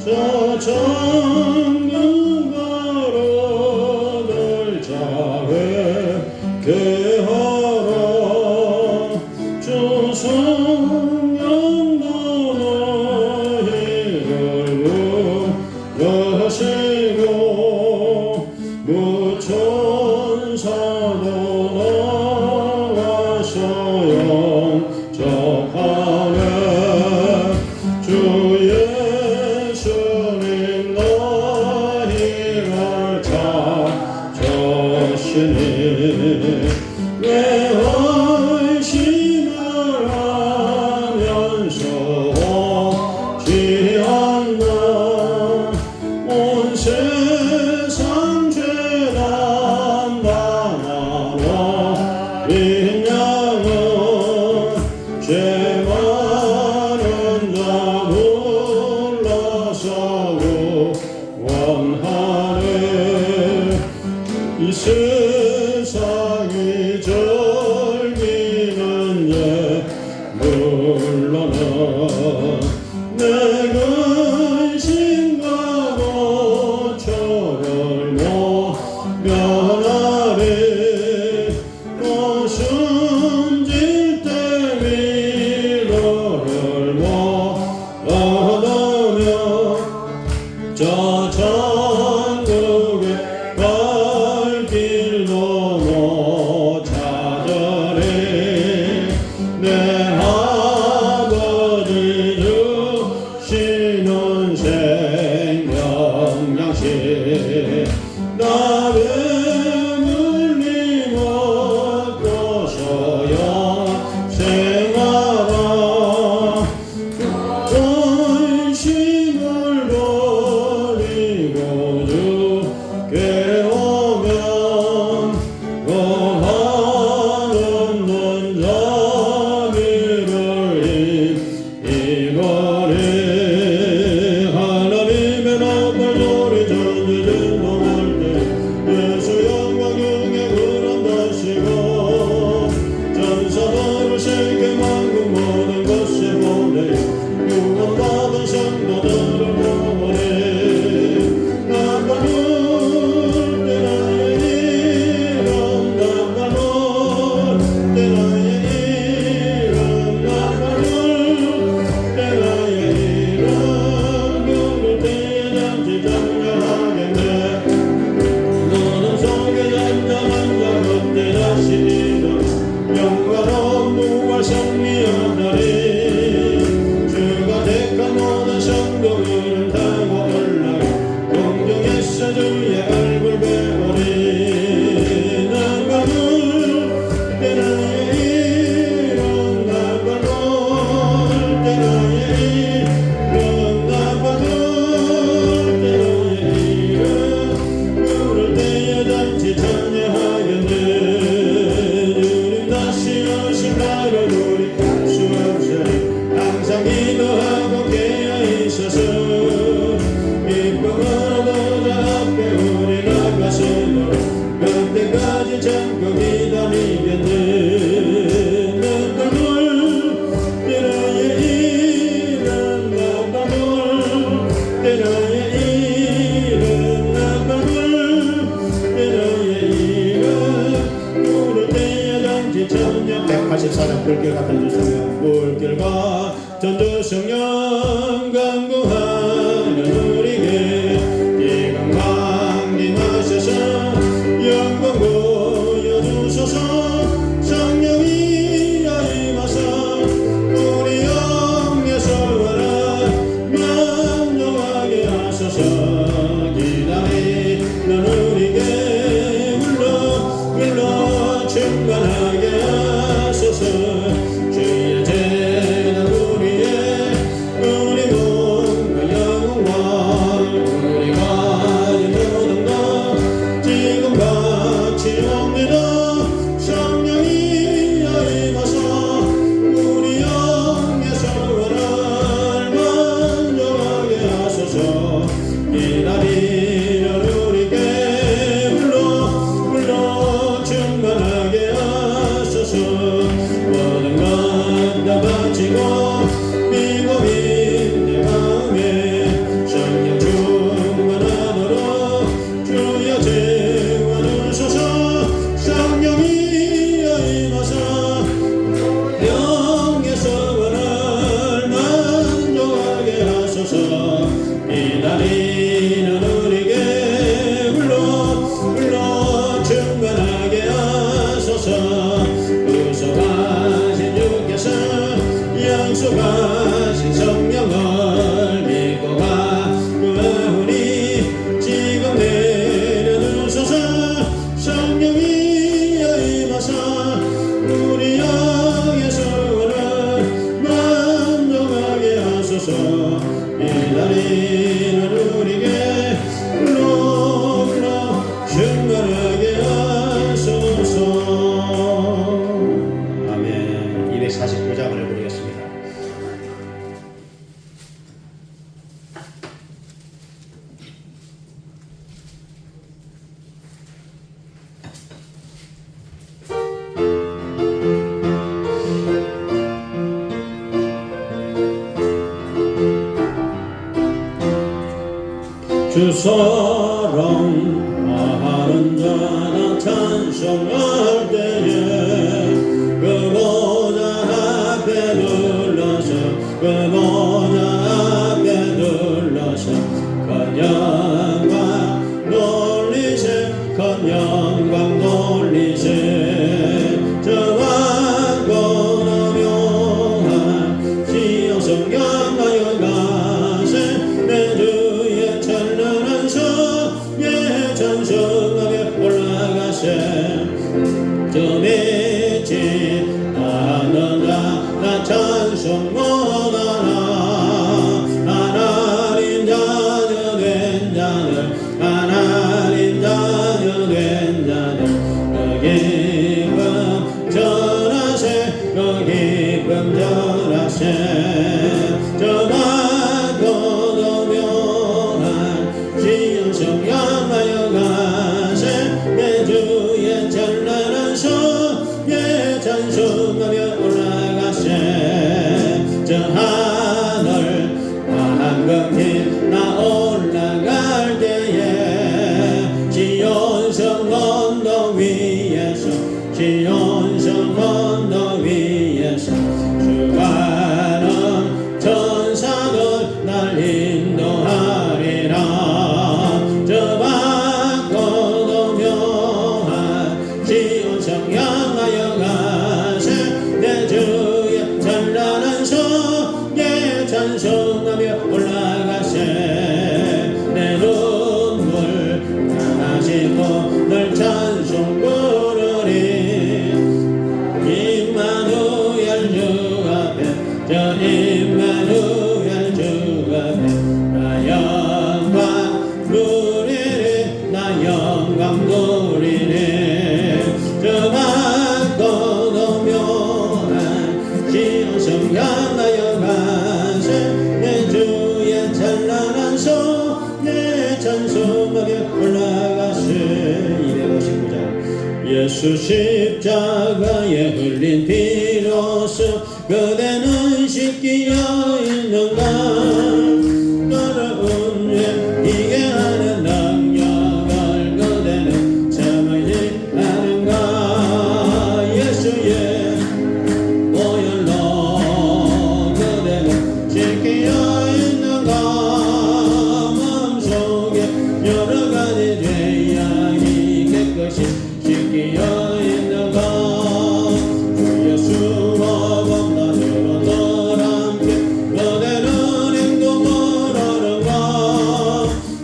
저 천국으로들 자회개하라. 주 성령도 너희를 부르시고 무천사도 나와서 영접하네. 주 예수님 너희를 찾으시니 왜 의심을 하면서 오지 않나. 온 세상 죄 담당하러 빈 양은 죄 많은 자 불러서 구원하네. 이 세상이 즐기는 예물로는 내 근심과 고초를 못 면하리. 또 숨질 때 위로를 못 얻으며 저 천국에 갈 길도 못 찾으리. 내 아버지 주시는 생명 양식 나의 물리 먹고서 영생하라. 근심을 버리고 주께 오면 거하는 넌 자비를 이거리. 하나님의 나팔 소리 전지는 넘을 때 예수 영광 중에 그런다시고 전사들을 세계 만국 모든 것에 보내요. 구원받은 성도들을 모으리. 나팔 불 때 나의 이름 나팔 불 때 나의 이름 나팔 불 때 나의 이름 부를 때에 잠시 장렬하겠네. 너는 속에 잠잠한 자 그때 다시 일어 영광로운 부활 승리하다리. 주가 택한 모든 성도들을 타고 올라가 공중에서 주의 얼굴 배우리. 나팔 불 때 나의 이름 나팔 불 때 나의 이름 나팔 불 때 나의 이름 부를 때에 잠시 찬양하겠네. 주님 다시 오실 날을 우리 수 없으니 항상 기도하고 깨어 있어서 기쁨으로 자 앞에 우리 나가서도 그때까지 참고 기다리겠네. 나팔 불 때 나의 이름 나팔 불 때 나의 이름 나팔 불 때 나의 이름 부를 때에 잠시 찬양. 184장 불길 같은 주성령 불길과 전주 성령 강구하는 우리에게 지금 강림하셔서 영광 보여주소서. 성령이 임하사 우리 영의 소원을 명령하게 하소서. 기다리는 우리에게 불러 충만하게 하소서. 주 주 사랑하는 자나 찬송할 때에 그 보좌 앞에 눌러서 그 보좌 앞에 눌러서 그 영광 돌리세 그 영광 돌리세 저 완고나 묘한 시온 성경하여 가세 내 주의 찬란한 성에 찬송하며 올라가세 저 믿지 않는 자나 찬송 못하나 하나님 자녀 된 자들 하나님 자녀 된 자들 그 기쁨 전하세 그 기쁨 전하세 저 많고도 묘한 시온 성향하여 가세 내 주의 찬란한 성에 찬송하며 올라가세 저 하늘 황금히 나 올라갈 때에 시온성 언덕 위에서 시온성 언덕 위에서 수많은 천사들 날 인도하리라 저 밝고도 묘한 시온성 향하여 가세 내 주의 찬란한 성에 찬송하며 올라가세 내 눈물 가지고 널 찬송 부르리 임마누엘 주 앞에 저 임마누엘 주 앞에 나 영광 누리리 나 영광 누리리 저 밝고도 묘한 시온 성향하여 가세 내 주의 찬란한 성에 찬송하며 올라가세 259장 예수 십자가에 흘린 피로써 그대는 씻기어 있는가 더러운 죄 이게 하는 능력을 그대는 참으지 않은가 예수의 보혈로 그대는 씻기어 있는가 마음속에 여러 가지 죄악이 깨끗이 씻기어 있는가 주 예수 어범나주로 널 함께 그대는 행동을 하는가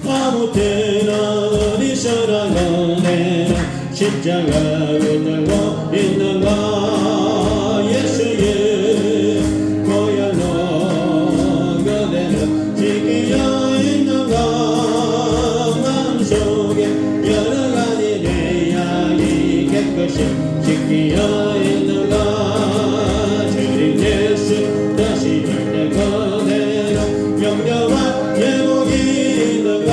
아무 때나 어디서나 그대는 십자가 붙들고 있는가 예수의 보혈로 그대는 지키어 있는가 마음속에 여러 가지 죄악이 깨끗이 지키어 있는가 주님 예수 다시 올 때 그대로 영영한 예복이 있는가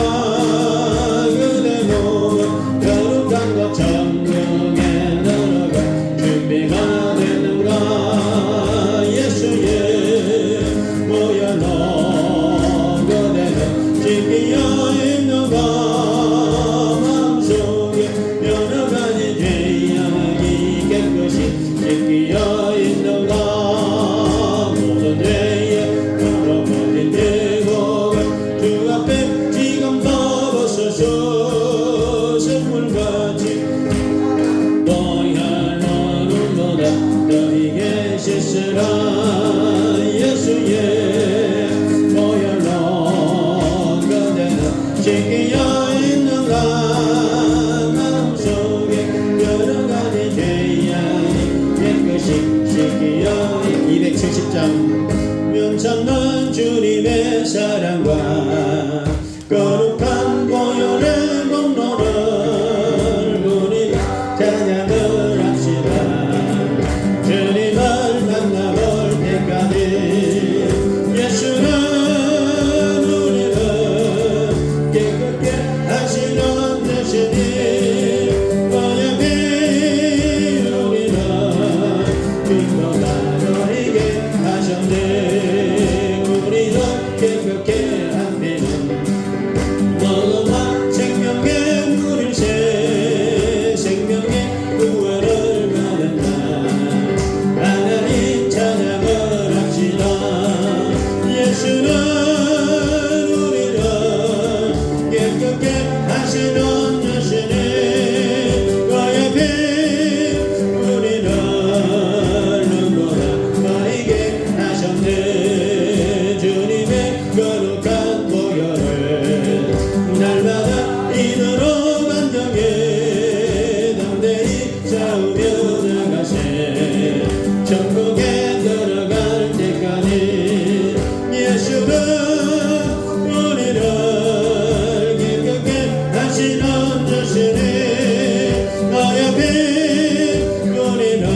그대 몸은 거룩한 것 정령에 하시는 여신이 나의 빛 우리를 눈보라 나에게 하셨네 주님의 거룩한 보혈을 날마다 인으로 간정해 담대히 싸우며 나가세 천국에 들어갈 때까지 예수는 우리를 기쁘게 하시는 주시니 나의 빛 우리를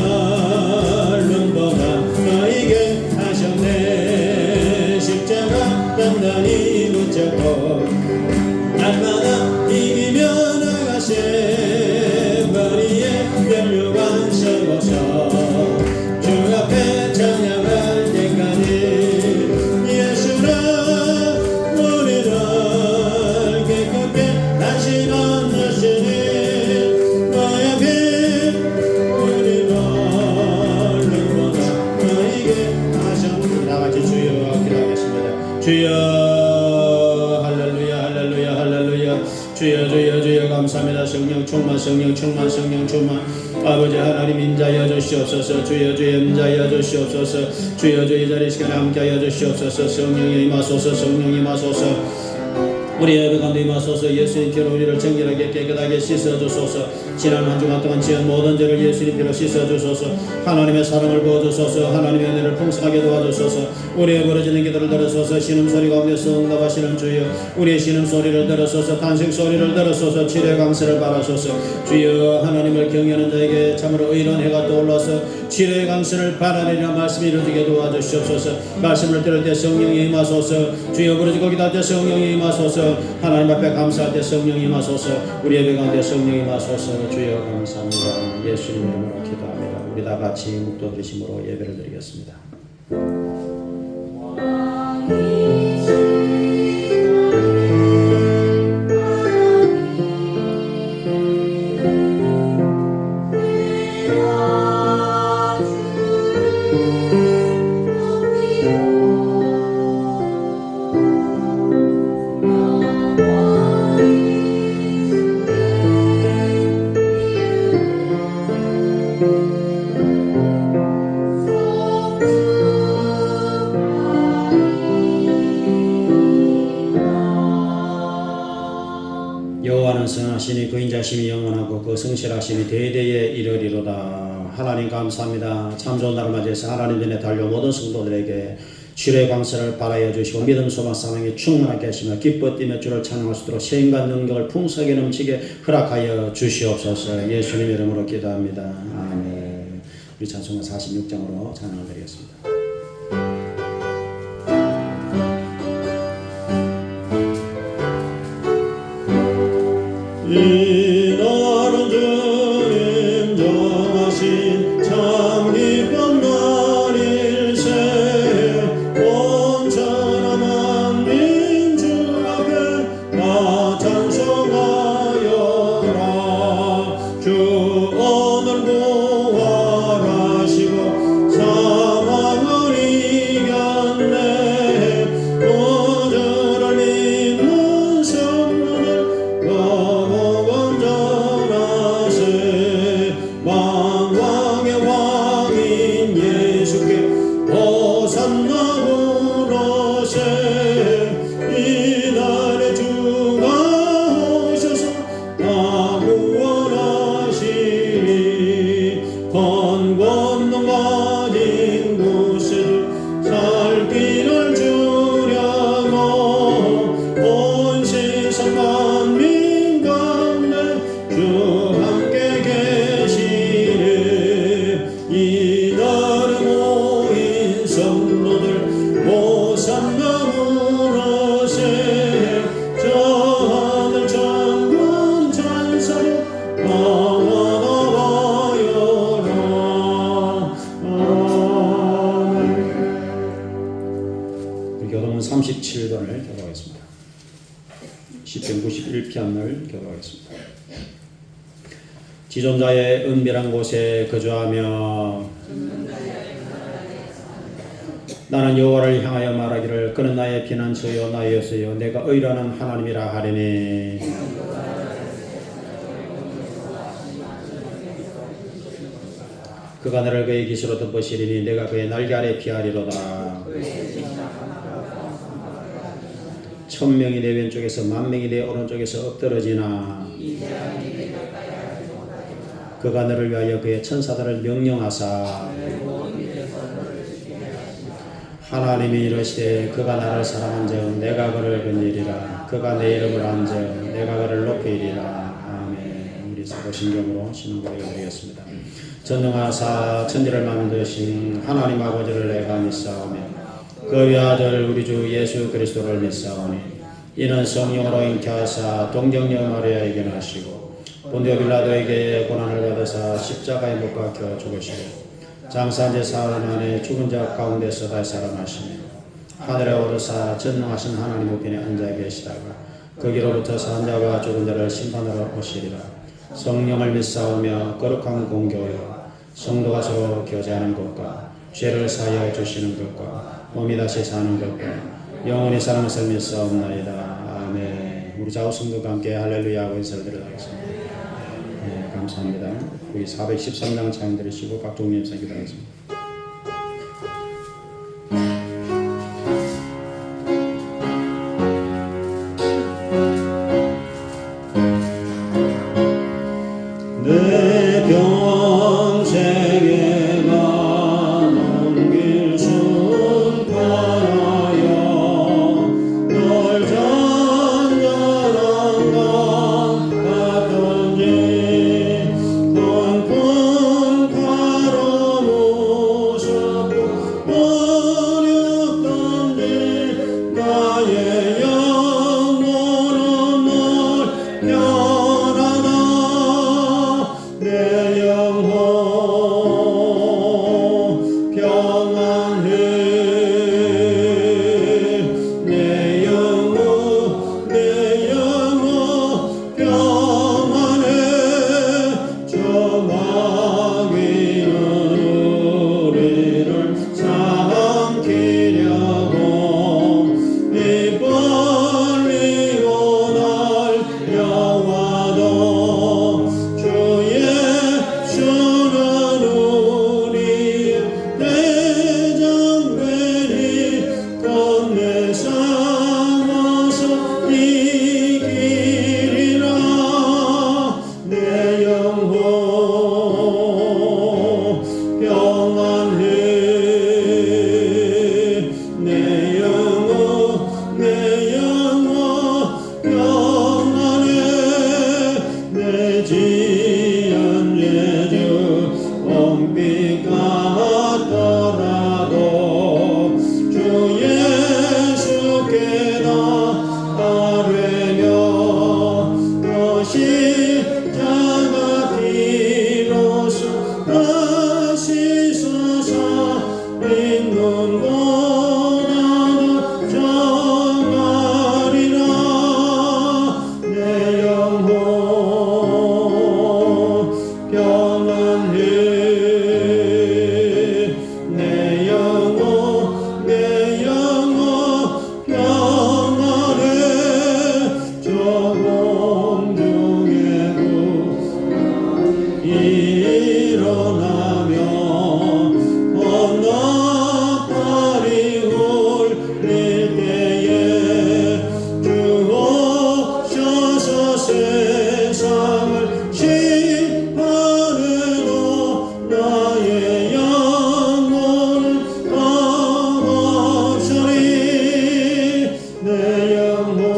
눈보라 나에게 하셨네 십자가 단단히 붙잡고 날마다 이기며 나가세 머리에 면류관 서고서 주 앞에 찬양할 때까지 예수는 우리를 기쁘게 하시는 주시니 나의 빛 우리를 눈보라 나에게 하셨네 나같이 주여 기도하겠습니다 주여 할렐루야 할렐루야 할렐루야 주여 주여 주여 감사합니다 성령 충만 성령 충만 성령 충만 아버지 하나님 임자여 주시옵소서 주여 주여 임자여 주시옵소서 주여 주여 자리 시간에 함께하여 주시옵소서 성령이 임하소서 성령이 임하소서 우리 예배 가운데 임하소서 예수님 피로 우리를 정결하게 깨끗하게 씻어주소서 지난 한 주간 동안 지은 모든 죄를 예수님 피로 씻어주소서 하나님의 사랑을 부어주소서 하나님의 은혜를 풍성하게 도와주소서 우리의 부르짖는 기도를 들으소서 신음소리 가운데서 응답하시는 주여 우리의 신음소리를 들으소서 탄식소리를 들으소서 치료의 강세를 바라소서 주여 하나님을 경외하는 자에게 참으로 의로운 해가 떠올라서 치료의 강세를 바라리라 말씀이 이루어지게 도와주시옵소서 말씀을 들을 때 성령이 임하소서 주여 부르짖고 기도할 때 성령이 임하소서 하나님 앞에 감사할 때 성령이 임하소서 우리 예배 가운데 성령이 임하소서 주여 감사합니다 예수님 이름으로 기도합니다 우리 다 같이 묵도드리심으로 예배를 드리겠습니다 여호와는 선하시니 그 인자심이 영원하고 그 성실하심이 대대에 이르리로다. 하나님 감사합니다. 참 좋은 날을 맞이해서 하나님 전에 달려 모든 성도들에게 주의 광세를 바라여 주시고 믿음 소망 사랑에 충만하게 하시며 기뻐 뛰며 주를 찬양할 수 있도록 세임과 능력을 풍성하게 넘치게 허락하여 주시옵소서. 예수님 이름으로 기도합니다. 아멘. 우리 찬송가 46장으로 찬양을 드리겠습니다. 이 날은 주님 정하신 참 기쁜 날일세 온 천하 만민 주 앞에 나 찬송하여라 주 오늘 부활하시고 사망을 이겼네 오늘을 믿는 성도들 만왕의 왕인 예수께 호산나 부르세 이날에 주가 오셔서 나 구원하시니 번권도 가진 곳에 살 길을 주려고 온 세상 만민 가운데 주 함께 계시네 이날에 모인 성도들 호산나 부르세 저 하늘 천군 찬사로 나와나와여라 아멘. 교동은 37번을 교도하겠습니다. 시편 91편을 교도하겠습니다. 지존자의 은밀한 곳에 거주하며 나는 여호와를 향하여 말하기를 그는 나의 피난처요 나의 요새요 내가 의로운 하나님이라 하리니 그가 너를 그의 기수로 덮으시리니 내가 그의 날개 아래 피하리로다. 1000명이 내 왼쪽에서 10,000명이 내 오른쪽에서 엎드러지나 그가 너를 위하여 그의 천사들을 명령하사 하나님이 이르시되 그가 나를 사랑한즉 내가 그를 건지리라. 그가 내 이름을 안즉 내가 그를 높이리라. 아멘. 우리 사도신경으로 신앙 고백드리겠습니다. 전능하사 천지를 만드신 하나님 아버지를 내가 믿사오며 그의 아들 우리 주 예수 그리스도를 믿사오니 이는 성령으로 잉태하사 동정녀 마리아에게 나시고 본디오 빌라도에게 고난을 받으사 십자가에 못 박혀 죽으시고 장사제 사흘 만에 죽은 자 가운데서 다시 살아나시며 하늘에 오르사 전능하신 하나님 우편에 앉아 계시다가 거기로부터 산 자와 죽은 자를 심판하러 오시리라. 성령을 믿사오며 거룩한 공교요 성도가 서로 교제하는 것과 죄를 사하여 주시는 것과 몸이 다시 사는 것과 영원히 사는 것을 믿사옵나이다. 아멘. 우리 좌우 성도가 함께 할렐루야 하고 인사를 드리겠습니다. 네, 감사합니다. 우리 413장 찬양 드리시고 각종 예상 기도하겠습니다. 내 평생에 가는 길 순탄하여 널 잔잔한 강 같은지 깊은 가로 무섭고 어렵던지 나의 영혼은 널 편하다. 내 영혼 평안해. 내 영혼 평안해. 저 마귀는 우리를 삼키려고 입 벌리고 날려와도 주의 주는 우리의 대장되니 끝내 싸워서 이기리라. 내 영혼 평안해. 내 영혼 평안해. 내 지은 예주 봄빛 같더라도 주 예수께 나아가며 그 십자가 비로소 다시 서서 있는 고난을 정하리라. 내 영혼 평안해. 내 영혼 평안해. 저 공중의 구 일어나며 언덕발이 울릴 때에 주 오셔서 세상을 심판해도 나의 영혼은 없으리. 내 영혼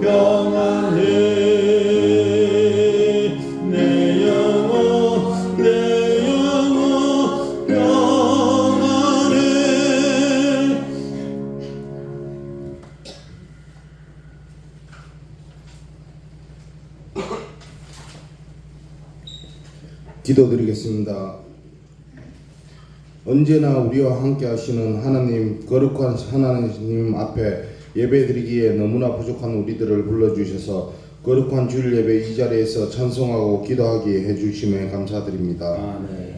평안해. 내 영혼 평안해. 기도드리겠습니다. 언제나 우리와 함께 하시는 하나님, 거룩한 하나님 앞에 예배드리기에 너무나 부족한 우리들을 불러주셔서 거룩한 주일 예배 이 자리에서 찬송하고 기도하게 해주심에 감사드립니다. 아멘.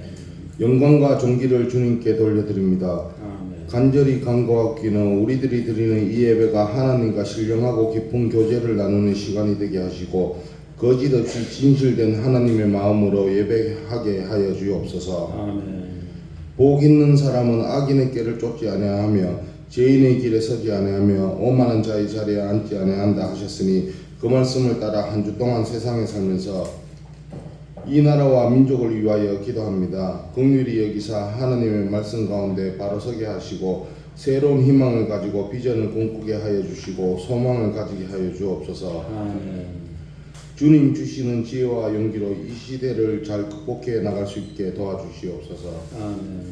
영광과 존귀를 주님께 돌려드립니다. 아멘. 간절히 간구하기는 우리들이 드리는 이 예배가 하나님과 신령하고 깊은 교제를 나누는 시간이 되게 하시고 거짓없이 진실된 하나님의 마음으로 예배하게 하여 주옵소서. 아멘. 복 있는 사람은 악인의 길을 쫓지 아니하며 죄인의 길에 서지 아니하며 오만한 자의 자리에 앉지 아니한다 하셨으니 그 말씀을 따라 한 주 동안 세상에 살면서 이 나라와 민족을 위하여 기도합니다. 긍휼히 여기사 하나님의 말씀 가운데 바로 서게 하시고 새로운 희망을 가지고 비전을 꿈꾸게 하여 주시고 소망을 가지게 하여 주옵소서. 아멘. 주님 주시는 지혜와 용기로 이 시대를 잘 극복해 나갈 수 있게 도와주시옵소서. 아멘.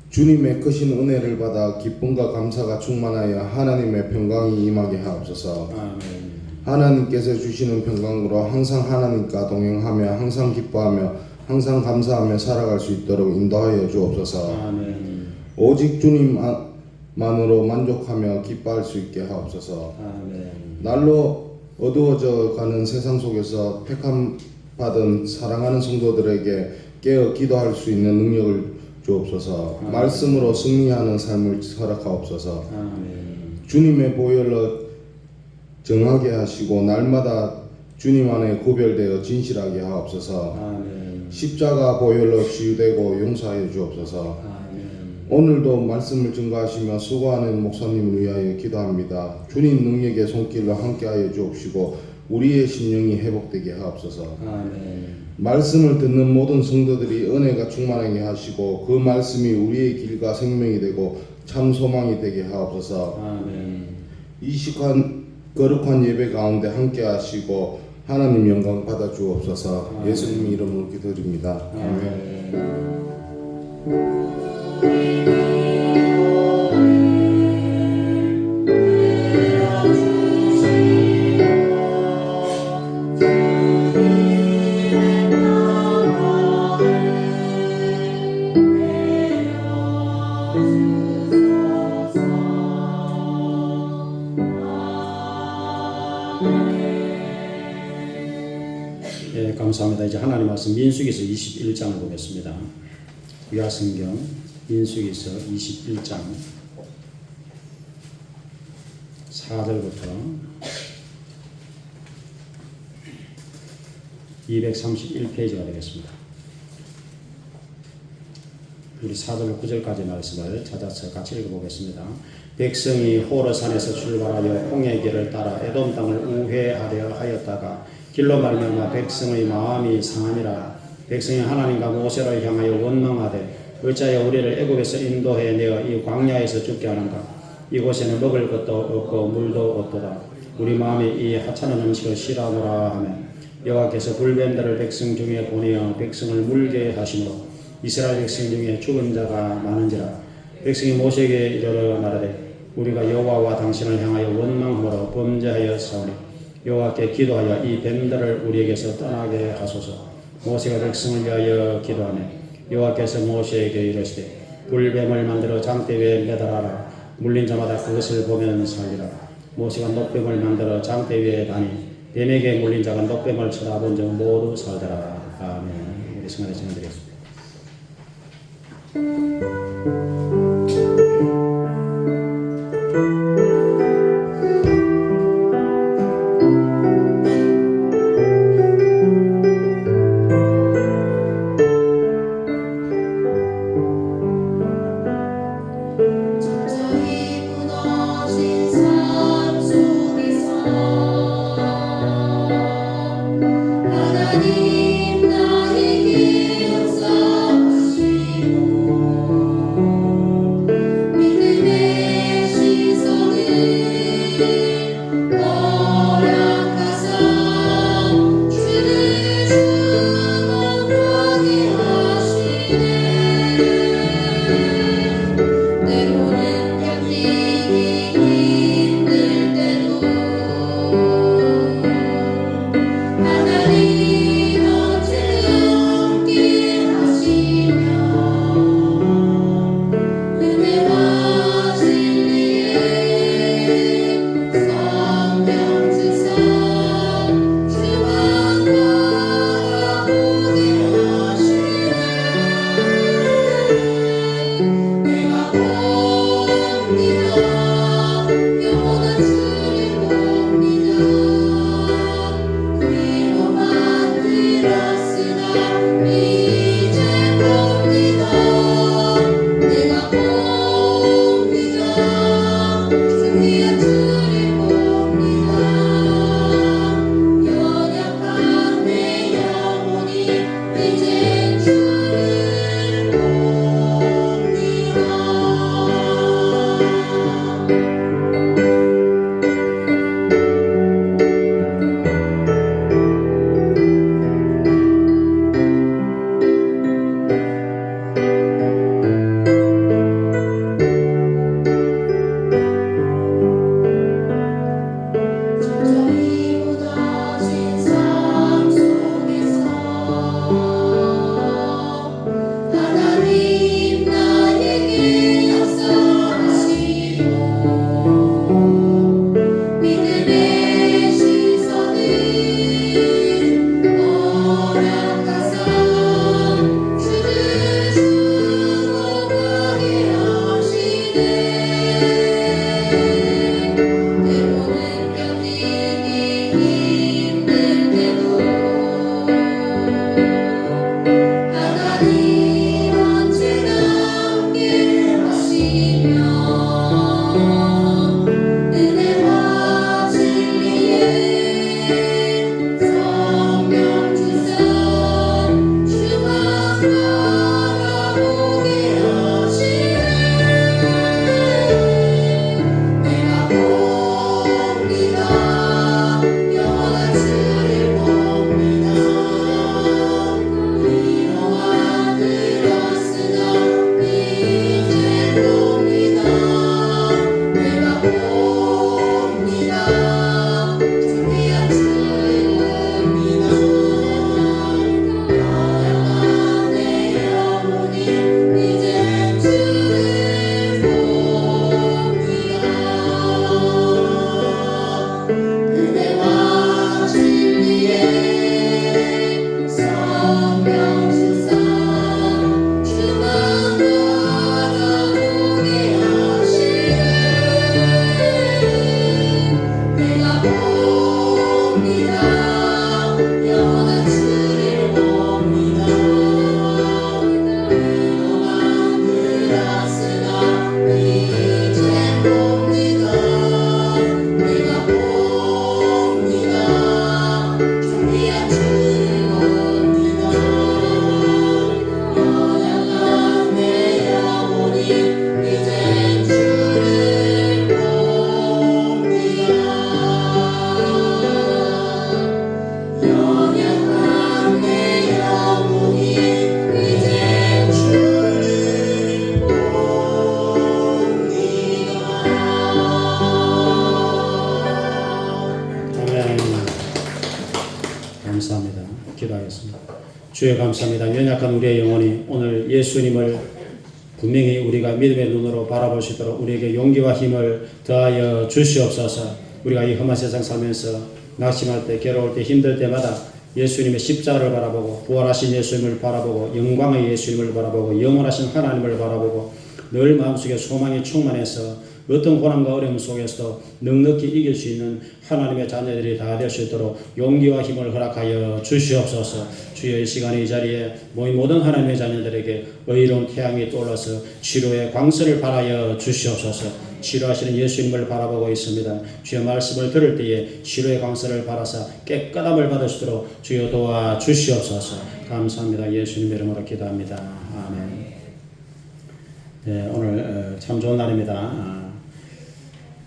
주님의 크신 은혜를 받아 기쁨과 감사가 충만하여 하나님의 평강이 임하게 하옵소서. 아멘. 하나님께서 주시는 평강으로 항상 하나님과 동행하며 항상 기뻐하며 항상 감사하며 살아갈 수 있도록 인도하여 주옵소서. 아멘. 오직 주님만으로 만족하며 기뻐할 수 있게 하옵소서. 아멘. 날로 어두워져 가는 세상 속에서 택함 받은 사랑하는 성도들에게 깨어 기도할 수 있는 능력을 주옵소서. 말씀으로 승리하는 삶을 허락하옵소서. 아멘. 주님의 보혈로 정하게 하시고 날마다 주님 안에 구별되어 진실하게 하옵소서. 아멘. 십자가 보혈로 치유되고 용서하여 주옵소서. 아멘. 오늘도 말씀을 증거하시며 수고하는 목사님을 위하여 기도합니다. 주님 능력의 손길로 함께하여 주옵시고 우리의 심령이 회복되게 하옵소서. 아멘. 말씀을 듣는 모든 성도들이 은혜가 충만하게 하시고 그 말씀이 우리의 길과 생명이 되고 참 소망이 되게 하옵소서. 아멘. 이 시간 거룩한 예배 가운데 함께 하시고 하나님 영광 받아 주옵소서. 예수님 이름으로 기도드립니다. 아멘. 예, 감사합니다. 이제 하나님 말씀 민수기서 21장을 보겠습니다. 구약성경 민수기서 21장 4절부터 231페이지가 되겠습니다. 우리 4절로 9절까지 말씀을 찾아서 같이 읽어보겠습니다. 백성이 호르산에서 출발하여 홍해 길을 따라 에돔 땅을 우회하려 하였다가 길로 말미암아 백성의 마음이 상하니라. 백성이 하나님과 모세를 향하여 원망하되 어찌하여 우리를 애굽에서 인도해 내어 이 광야에서 죽게 하는가. 이곳에는 먹을 것도 없고 물도 없도다. 우리 마음이 이 하찮은 음식을 싫어하노라 하며 여호와께서 불뱀들을 백성 중에 보내어 백성을 물게 하시므로 이스라엘 백성 중에 죽은 자가 많은지라. 백성이 모세에게 이르러 말하되 우리가 여호와와 당신을 향하여 원망함으로 범죄하여 싸우니 여호와께 기도하여 이 뱀들을 우리에게서 떠나게 하소서. 모세가 백성을 위하여 기도하며 여호와께서 모세에게 이르시되 불뱀을 만들어 장대 위에 매달아라. 물린 자마다 그것을 보면 살리라. 모세가 녹뱀을 만들어 장대 위에 다니 뱀에게 물린 자가 녹뱀을 쳐다본 적 모두 살더라. 아멘. 우리 시간에 전해드리겠습니다. 하나님 나에게 역사하시고 감사합니다. 기도하겠습니다. 주여 감사합니다. 연약한 우리의 영혼이 오늘 예수님을 분명히 우리가 믿음의 눈으로 바라볼 수 있도록 우리에게 용기와 힘을 더하여 주시옵소서. 우리가 이 험한 세상 살면서 낙심할 때, 괴로울 때, 힘들 때마다 예수님의 십자가를 바라보고 부활하신 예수님을 바라보고 영광의 예수님을 바라보고 영원하신 하나님을 바라보고 늘 마음속에 소망이 충만해서 어떤 고난과 어려움 속에서도 넉넉히 이길 수 있는 하나님의 자녀들이 다 될 수 있도록 용기와 힘을 허락하여 주시옵소서. 주여 이 시간에 이 자리에 모인 모든 하나님의 자녀들에게 의로운 태양이 떠올라서 치료의 광선을 발하여 주시옵소서. 치료하시는 예수님을 바라보고 있습니다. 주여 말씀을 들을 때에 치료의 광선을 발하사 깨끗함을 받을 수 있도록 주여 도와 주시옵소서. 감사합니다. 예수님의 이름으로 기도합니다. 아멘. 네, 오늘 참 좋은 날입니다.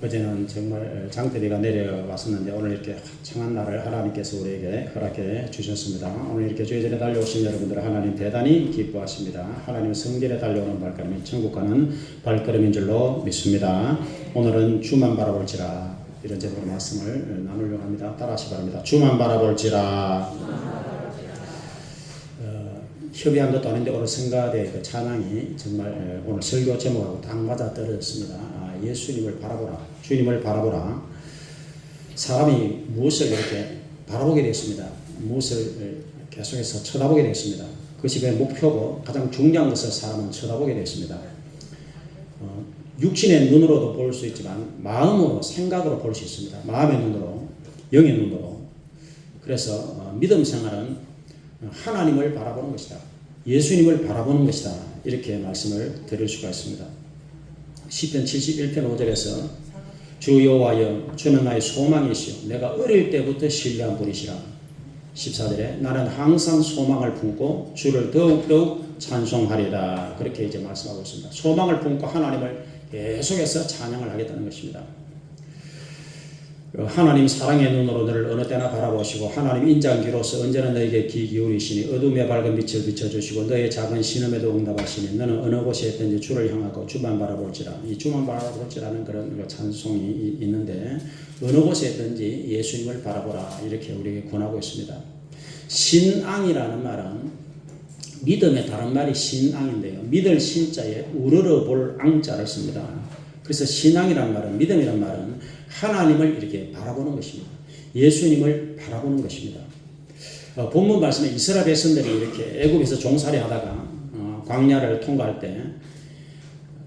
어제는 정말 장대비가 내려왔었는데 오늘 이렇게 화창한 날을 하나님께서 우리에게 허락해 주셨습니다. 오늘 이렇게 주의 전에 달려오신 여러분들 하나님 대단히 기뻐하십니다. 하나님 성전에 달려오는 발걸음이 천국 가는 발걸음인 줄로 믿습니다. 오늘은 주만 바라볼지라 이런 제목으로 말씀을 나누려고 합니다. 따라하시 바랍니다. 주만 바라볼지라. 협의한 것도 아닌데 오늘 성가대 그 찬양이 정말 오늘 설교 제목하고 딱 맞아 떨어졌습니다. 예수님을 바라보라, 주님을 바라보라. 사람이 무엇을 이렇게 바라보게 되었습니다. 무엇을 계속해서 쳐다보게 되었습니다. 그것이 그의 목표고 가장 중요한 것을 사람은 쳐다보게 되었습니다. 육신의 눈으로도 볼 수 있지만 마음으로, 생각으로 볼 수 있습니다. 마음의 눈으로, 영의 눈으로. 그래서 믿음 생활은 하나님을 바라보는 것이다. 예수님을 바라보는 것이다. 이렇게 말씀을 드릴 수가 있습니다. 시편 71편 5절에서 주 여호와여 주는 나의 소망이시오 내가 어릴 때부터 신뢰한 분이시라. 14절에 나는 항상 소망을 품고 주를 더욱더욱 찬송하리라. 그렇게 이제 말씀하고 있습니다. 소망을 품고 하나님을 계속해서 찬양을 하겠다는 것입니다. 하나님 사랑의 눈으로 너를 어느 때나 바라보시고 하나님 인자귀로서 언제나 너에게 귀 기울이시니 어둠에 밝은 빛을 비춰주시고 너의 작은 신음에도 응답하시니 너는 어느 곳에 있든지 주를 향하고 주만 바라볼지라. 이 주만 바라볼지라는 그런 찬송이 있는데 어느 곳에 있든지 예수님을 바라보라 이렇게 우리에게 권하고 있습니다. 신앙이라는 말은 믿음의 다른 말이 신앙인데요. 믿을 신자에 우러러 볼 앙자를 씁니다. 그래서 신앙이란 말은 믿음이란 말은 하나님을 이렇게 바라보는 것입니다. 예수님을 바라보는 것입니다. 본문 말씀에 이스라엘 백성들이 이렇게 애굽에서 종살이 하다가 광야를 통과할 때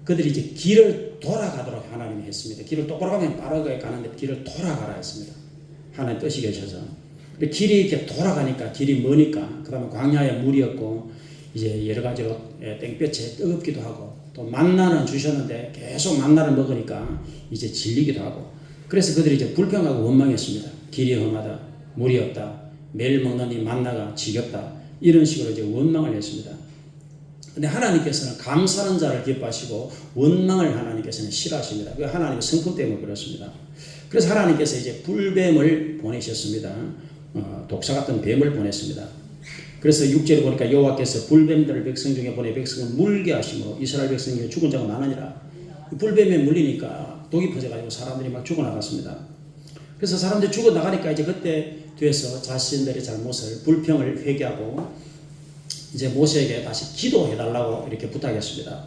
그들이 이제 길을 돌아가도록 하나님이 했습니다. 길을 똑바로 가면 빠르게 가는데 길을 돌아가라 했습니다. 하나님 뜻이 계셔서. 길이 이렇게 돌아가니까 길이 머니까 그 다음에 광야에 물이 없고 이제 여러 가지로 땡볕에 뜨겁기도 하고 또 만나는 주셨는데 계속 만나를 먹으니까 이제 질리기도 하고 그래서 그들이 이제 불평하고 원망했습니다. 길이 험하다, 물이 없다, 매일 먹는 이 만나가 지겹다 이런 식으로 이제 원망을 했습니다. 근데 하나님께서는 감사하는 자를 기뻐하시고 원망을 하나님께서는 싫어하십니다. 그 하나님의 성품 때문에 그렇습니다. 그래서 하나님께서 이제 불뱀을 보내셨습니다. 독사 같은 뱀을 보냈습니다. 그래서 6절에 보니까 여호와께서 불뱀들을 백성 중에 보내 백성을 물게 하심으로 이스라엘 백성 중에 죽은 자가 많으니라. 불뱀에 물리니까 독이 퍼져가지고 사람들이 막 죽어나갔습니다. 그래서 사람들이 죽어나가니까 이제 그때 뒤에서 자신들의 잘못을 불평을 회개하고 이제 모세에게 다시 기도해달라고 이렇게 부탁했습니다.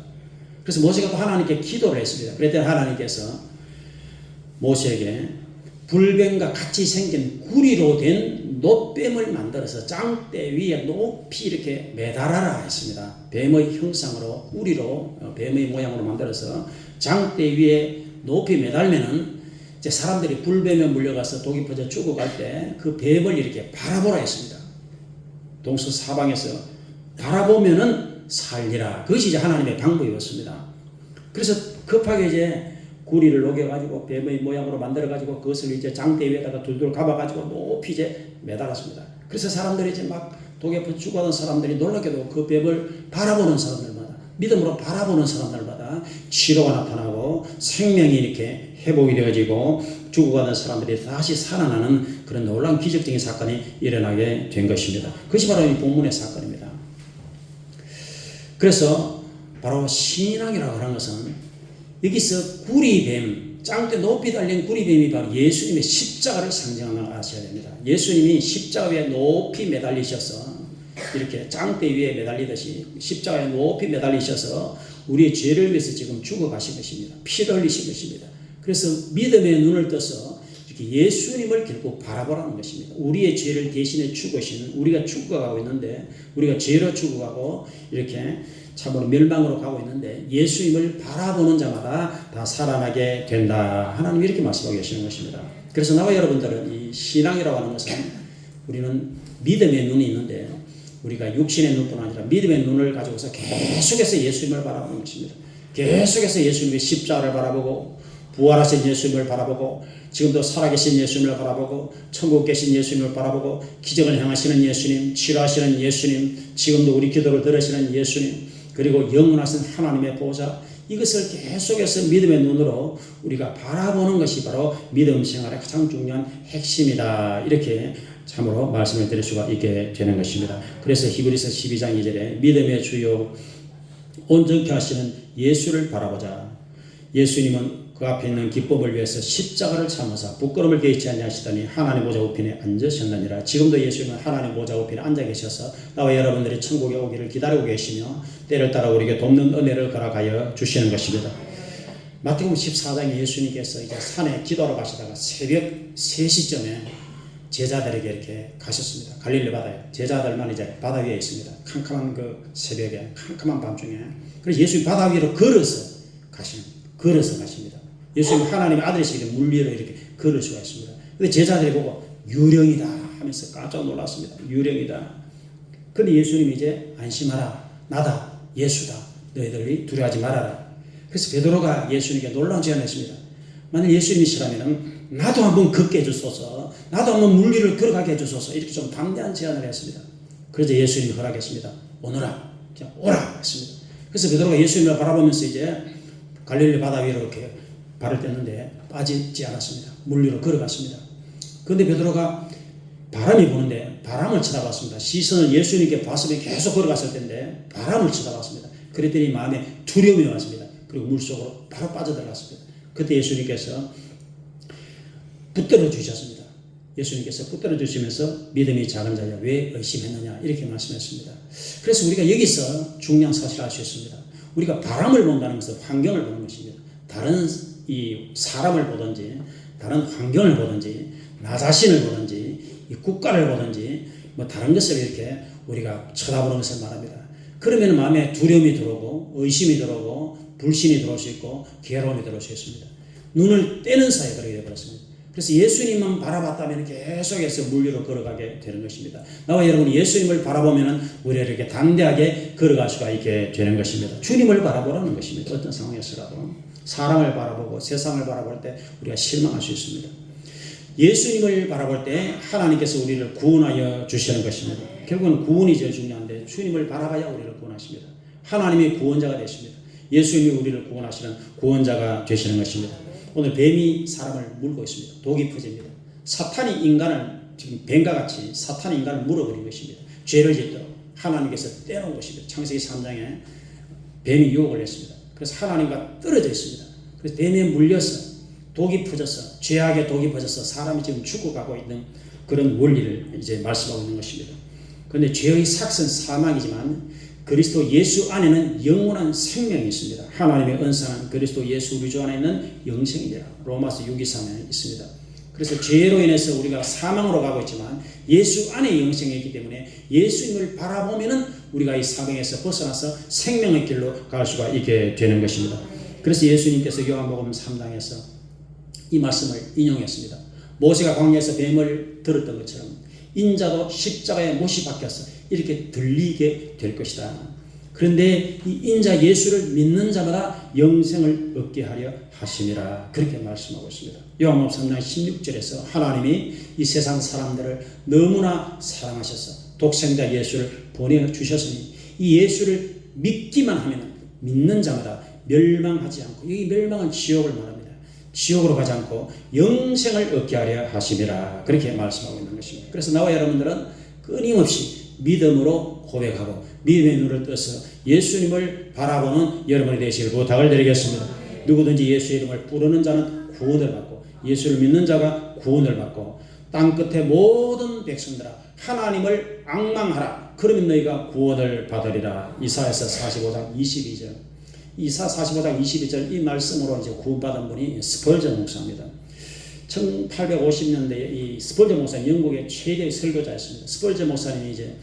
그래서 모세가 또 하나님께 기도를 했습니다. 그랬더니 하나님께서 모세에게 불뱀과 같이 생긴 구리로 된 놋뱀을 만들어서 장대 위에 높이 이렇게 매달아라 했습니다. 뱀의 형상으로 구리로 뱀의 모양으로 만들어서 장대 위에 높이 매달면은 이제 사람들이 불뱀에 물려가서 독이 퍼져 죽어갈 때 그 뱀을 이렇게 바라보라 했습니다. 동서사방에서 바라보면은 살리라. 그것이 이제 하나님의 방법이었습니다. 그래서 급하게 이제 구리를 녹여가지고 뱀의 모양으로 만들어가지고 그것을 이제 장대 위에다가 둘둘 감아가지고 높이 이제 매달았습니다. 그래서 사람들이 이제 막 독에 퍼져 죽어가던 사람들이 놀랍게도 그 뱀을 바라보는 사람들마다 믿음으로 바라보는 사람들마다 치료가 나타나고 생명이 이렇게 회복이 되어지고 죽어가던 사람들이 다시 살아나는 그런 놀라운 기적적인 사건이 일어나게 된 것입니다. 그것이 바로 이 본문의 사건입니다. 그래서 바로 신앙이라고 하는 것은 여기서 구리뱀, 짱대 높이 달린 구리뱀이 바로 예수님의 십자가를 상징하는 아셔야 됩니다. 예수님이 십자가 위에 높이 매달리셔서 이렇게 짱대 위에 매달리듯이 십자가에 높이 매달리셔서 우리의 죄를 위해서 지금 죽어가신 것입니다. 피를 흘리신 것입니다. 그래서 믿음의 눈을 떠서 이렇게 예수님을 결국 바라보라는 것입니다. 우리의 죄를 대신해 죽으시는, 우리가 죽어가고 있는데, 우리가 죄로 죽어가고 이렇게 참으로 멸망으로 가고 있는데 예수님을 바라보는 자마다 다 살아나게 된다. 하나님이 이렇게 말씀하고 계시는 것입니다. 그래서 나와 여러분들은 이 신앙이라고 하는 것은 우리는 믿음의 눈이 있는데 우리가 육신의 눈뿐 아니라 믿음의 눈을 가지고서 계속해서 예수님을 바라보는 것입니다. 계속해서 예수님의 십자가를 바라보고 부활하신 예수님을 바라보고 지금도 살아계신 예수님을 바라보고 천국 계신 예수님을 바라보고 기적을 행하시는 예수님, 치료하시는 예수님, 지금도 우리 기도를 들으시는 예수님, 그리고 영원하신 하나님의 보호자, 이것을 계속해서 믿음의 눈으로 우리가 바라보는 것이 바로 믿음 생활의 가장 중요한 핵심이다. 이렇게 참으로 말씀을 드릴 수가 있게 되는 것입니다. 그래서 히브리서 12장 2절에 믿음의 주요 온전케 하시는 예수를 바라보자. 예수님은 그 앞에 있는 기쁨을 위해서 십자가를 참으사 부끄러움을 개의치 아니하시더니 하나님 보좌 우편에 앉으셨느니라. 지금도 예수님은 하나님 보좌 우편에 앉아 계셔서 나와 여러분들이 천국에 오기를 기다리고 계시며 때를 따라 우리에게 돕는 은혜를 허락하여 주시는 것입니다. 마태복음 14장에 예수님께서 이제 산에 기도하러 가시다가 새벽 3시쯤에 제자들에게 이렇게 가셨습니다. 갈릴리 바다에 제자들만 이제 바다 위에 있습니다. 캄캄한 그 새벽에, 캄캄한 밤중에. 그래서 예수님 바다 위로 걸어서 가십니다. 예수님 하나님의 아들이시기 때문에 물 위로 이렇게 걸을 수가 있습니다. 근데 제자들이 보고 유령이다 하면서 깜짝 놀랐습니다. 유령이다. 근데 예수님이 이제 안심하라. 나다. 예수다. 너희들이 두려워하지 말아라. 그래서 베드로가 예수님께 놀라운 제안을 했습니다. 만약 예수님이시라면 나도 한번 걷게 해주소서. 나도 한번 물 위를 걸어가게 해주소서. 이렇게 좀 담대한 제안을 했습니다. 그래서 예수님이 허락했습니다. 오너라. 그냥 오라 했습니다. 그래서 베드로가 예수님을 바라보면서 이제 갈릴리 바다 위로 이렇게 발을 뗐는데 빠지지 않았습니다. 물 위로 걸어갔습니다. 그런데 베드로가 바람이 부는데 바람을 쳐다봤습니다. 시선을 예수님께 봤으면 계속 걸어갔을 텐데 바람을 쳐다봤습니다. 그랬더니 마음에 두려움이 왔습니다. 그리고 물속으로 바로 빠져들어갔습니다. 그때 예수님께서 붙들어 주셨습니다. 예수님께서 붙들어 주시면서 믿음이 작은 자야 왜 의심했느냐 이렇게 말씀했습니다. 그래서 우리가 여기서 중요한 사실을 알 수 있습니다. 우리가 바람을 본다는 것은 환경을 보는 것입니다. 다른 이 사람을 보든지 다른 환경을 보든지 나 자신을 보든지 이 국가를 보든지 뭐 다른 것을 이렇게 우리가 쳐다보는 것을 말합니다. 그러면 마음에 두려움이 들어오고 의심이 들어오고 불신이 들어올 수 있고 괴로움이 들어올 수 있습니다. 눈을 떼는 사이에 그렇게 되어버렸습니다. 그래서 예수님만 바라봤다면 계속해서 물 위로 걸어가게 되는 것입니다. 나와 여러분이 예수님을 바라보면 우리가 이렇게 담대하게 걸어갈 수가 있게 되는 것입니다. 주님을 바라보라는 것입니다. 어떤 상황에서라도 사람을 바라보고 세상을 바라볼 때 우리가 실망할 수 있습니다. 예수님을 바라볼 때 하나님께서 우리를 구원하여 주시는 것입니다. 결국은 구원이 제일 중요한데 주님을 바라봐야 우리를 구원하십니다. 하나님이 구원자가 되십니다. 예수님이 우리를 구원하시는 구원자가 되시는 것입니다. 오늘 뱀이 사람을 물고 있습니다. 독이 퍼집니다. 사탄이 인간을 지금 뱀과 같이 사탄이 인간을 물어버린 것입니다. 죄를 짓도록 하나님께서 떼놓은 것입니다. 창세기 3장에 뱀이 유혹을 했습니다. 그래서 하나님과 떨어져 있습니다. 그래서 뱀에 물려서 독이 퍼져서 죄악의 독이 퍼져서 사람이 지금 죽어가고 있는 그런 원리를 이제 말씀하고 있는 것입니다. 그런데 죄의 삭은 사망이지만 그리스도 예수 안에는 영원한 생명이 있습니다. 하나님의 은사는 그리스도 예수 우리 주 안에 있는 영생이니라. 로마서 6:23에 있습니다. 그래서 죄로 인해서 우리가 사망으로 가고 있지만 예수 안에 영생이 있기 때문에 예수님을 바라보면은 우리가 이 사망에서 벗어나서 생명의 길로 갈 수가 있게 되는 것입니다. 그래서 예수님께서 요한복음 3장에서 이 말씀을 인용했습니다. 모세가 광야에서 뱀을 들었던 것처럼 인자도 십자가에 못이 박혀서 이렇게 들리게 될 것이다. 그런데 이 인자 예수를 믿는 자마다 영생을 얻게 하려 하심이라 그렇게 말씀하고 있습니다. 요한복음 3장 16절에서 하나님이 이 세상 사람들을 너무나 사랑하셔서 독생자 예수를 보내주셨으니 이 예수를 믿기만 하면 믿는 자마다 멸망하지 않고 여기 멸망은 지옥을 말합니다. 지옥으로 가지 않고 영생을 얻게 하려 하심이라 그렇게 말씀하고 있는 것입니다. 그래서 나와 여러분들은 끊임없이 믿음으로 고백하고 믿음의 눈을 떠서 예수님을 바라보는 여러분이 되시길 부탁을 드리겠습니다. 누구든지 예수의 이름을 부르는 자는 구원을 받고 예수를 믿는 자가 구원을 받고 땅 끝의 모든 백성들아 하나님을 앙망하라. 그러면 너희가 구원을 받으리라. 이사야서 45장 22절. 이사 45장 22절 이 말씀으로 이제 구원받은 분이 스펄전 목사입니다. 1850년대에 이 스펄전 목사는 영국의 최대의 설교자였습니다. 스펄전 목사님이 이제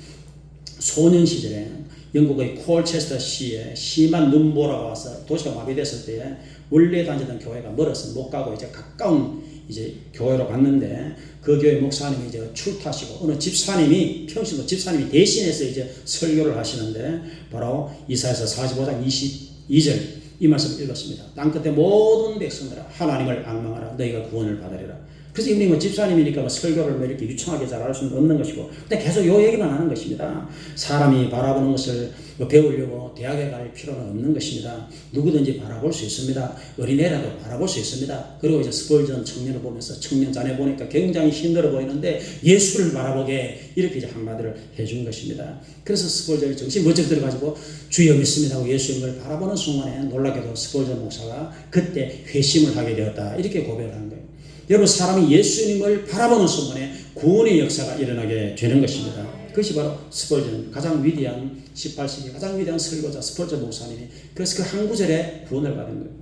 소년 시절에 영국의 콜체스터 시에 심한 눈보라가 와서 도시가 마비됐을 때에 원래 다니던 교회가 멀어서 못 가고 이제 가까운 이제 교회로 갔는데 그 교회 목사님이 이제 출타하시고 어느 집사님이 평신도 집사님이 대신해서 이제 설교를 하시는데 바로 이사야서 45장 22절 이 말씀을 읽었습니다. 땅끝의 모든 백성들아 하나님을 앙망하라. 너희가 구원을 받으리라. 그래서 이분이 뭐 집사님이니까 뭐 설교를 뭐 이렇게 유창하게 잘할 수는 없는 것이고, 근데 계속 요 얘기만 하는 것입니다. 사람이 바라보는 것을 뭐 배우려고 대학에 갈 필요는 없는 것입니다. 누구든지 바라볼 수 있습니다. 어린애라도 바라볼 수 있습니다. 그리고 이제 스펄전 청년을 보면서 청년 자네 보니까 굉장히 힘들어 보이는데 예수를 바라보게 이렇게 이제 한마디를 해준 것입니다. 그래서 스펄전이 정신 번쩍 들어가지고 주여 믿습니다 하고 예수님을 바라보는 순간에 놀랍게도 스펄전 목사가 그때 회심을 하게 되었다. 이렇게 고백을 한 거예요. 여러분 사람이 예수님을 바라보는 순간에 구원의 역사가 일어나게 되는 것입니다. 그것이 바로 스펄전 가장 위대한 18세기 가장 위대한 설교자 스펄전 목사님이 그래서 그 한 구절에 구원을 받은 거예요.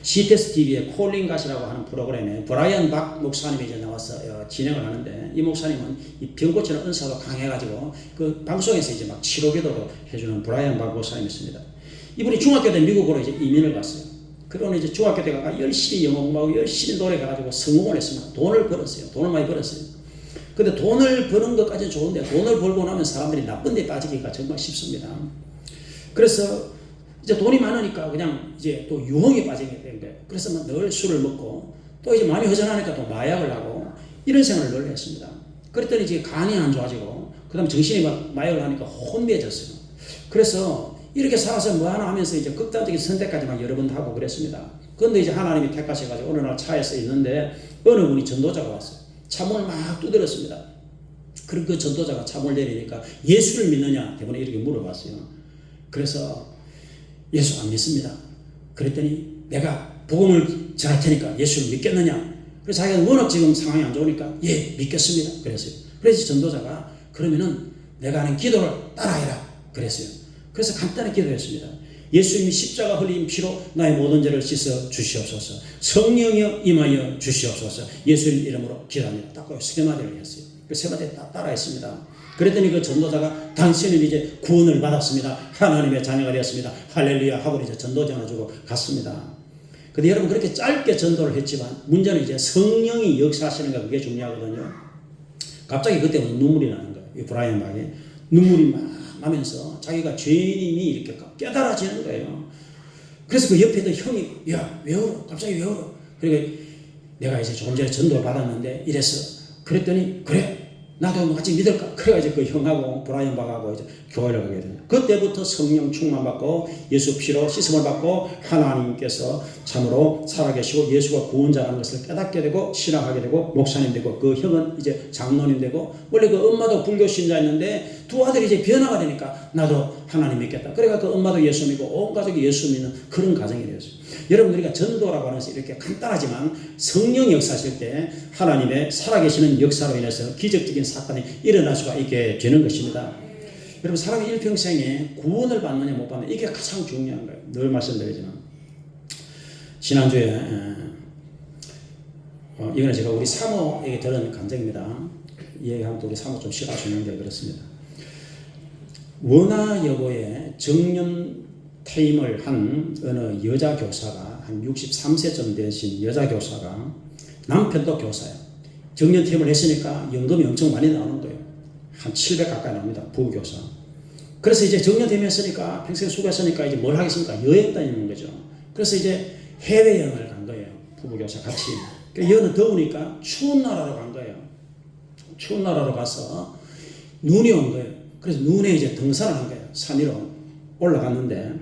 CTS TV의 콜링 갓이라고 하는 프로그램에 브라이언 박 목사님이 이제 나와서 진행을 하는데 이 목사님은 이 병 고치는 은사도 강해가지고 그 방송에서 이제 막 치료기도도 해주는 브라이언 박 목사님이었습니다. 이분이 중학교 때 미국으로 이제 이민을 갔어요. 그러면 이제 중학교 때 가서 열심히 영어 공부하고 열심히 노력해가지고 성공을 했습니다. 돈을 벌었어요. 돈을 많이 벌었어요. 근데 돈을 버는 것까지는 좋은데 돈을 벌고 나면 사람들이 나쁜 데 빠지기가 정말 쉽습니다. 그래서 이제 돈이 많으니까 그냥 이제 또 유흥에 빠지게 된 거예요. 그래서 막 늘 술을 먹고 또 이제 마음이 허전하니까 또 마약을 하고 이런 생활을 늘 했습니다. 그랬더니 이제 간이 안 좋아지고 그 다음에 정신이 막 마약을 하니까 혼미해졌어요. 그래서 이렇게 살아서 뭐 하나 하면서 이제 극단적인 선택까지 막 여러 번 하고 그랬습니다. 그런데 이제 하나님이 택하셔가지고 어느 날 차에서 있는데 어느 분이 전도자가 왔어요. 차문을 막 두드렸습니다. 그럼 그 전도자가 차문을 내리니까 예수를 믿느냐? 대번에 이렇게 물어봤어요. 그래서 예수 안 믿습니다. 그랬더니 내가 복음을 전할 테니까 예수를 믿겠느냐? 그래서 자기가 워낙 지금 상황이 안 좋으니까 예 믿겠습니다. 그랬어요. 그래서 전도자가 그러면은 내가 하는 기도를 따라해라. 그랬어요. 그래서 간단히 기도했습니다. 예수님이 십자가 흘린 피로 나의 모든 죄를 씻어 주시옵소서. 성령이여 임하여 주시옵소서. 예수님 이름으로 기도합니다. 딱 그 세 마디를 했어요. 그 세 마디 다 따라했습니다. 그랬더니 그 전도자가 당신은 이제 구원을 받았습니다. 하나님의 자녀가 되었습니다. 할렐루야 하고 이제 전도 전해주고 갔습니다. 근데 여러분 그렇게 짧게 전도를 했지만 문제는 이제 성령이 역사하시는 거 그게 중요하거든요. 갑자기 그때부터 눈물이 나는 거예요. 이 브라이언 박이 눈물이 막 나면서 자기가 죄인임이 이렇게 깨달아지는 거예요. 그래서 그 옆에 있던 형이 야 왜 울어? 갑자기 왜 울어? 그리고 내가 이제 조금 전에 전도를 받았는데 이랬어. 그랬더니 그래 나도 같이 믿을까? 그래가지고 그 형하고 브라이언 박하고 이제 교회를 가게 돼요. 그때부터 성령 충만받고 예수 피로 씻음을 받고 하나님께서 참으로 살아계시고 예수가 구원자라는 것을 깨닫게 되고 신앙하게 되고 목사님 되고 그 형은 이제 장로님 되고 원래 그 엄마도 불교 신자였는데 두 아들이 이제 변화가 되니까 나도 하나님 믿겠다. 그래가 그 엄마도 예수 믿고 온 가족이 예수 믿는 그런 가정이 되었어요. 여러분 우리가 전도라고 하는 것이 이렇게 간단하지만 성령 역사하실 때 하나님의 살아계시는 역사로 인해서 기적적인 사건이 일어날 수가 있게 되는 것입니다. 여러분 사람이 일평생에 구원을 받느냐 못 받느냐 이게 가장 중요한 거예요. 늘 말씀드리지만 지난주에 이거는 제가 우리 사모에게 들은 감정입니다. 얘기하면 또 우리 사모 좀 싫어할 수 있는데 그렇습니다. 원아 여고에 정년 퇴임을 한 어느 여자 교사가 한 63세쯤 되신 여자 교사가 남편도 교사야. 정년 퇴임을 했으니까 연금이 엄청 많이 나오는 거예요. 한 700 가까이 나옵니다. 부교사. 그래서 이제 정년 퇴임했으니까 평생 수고했으니까 이제 뭘 하겠습니까? 여행 다니는 거죠. 그래서 이제 해외여행을 간 거예요. 부부교사 같이. 그러니까 여는 더우니까 추운 나라로 간 거예요. 추운 나라로 가서 눈이 온 거예요. 그래서 눈에 이제 등산을 한 거예요. 산 위로 올라갔는데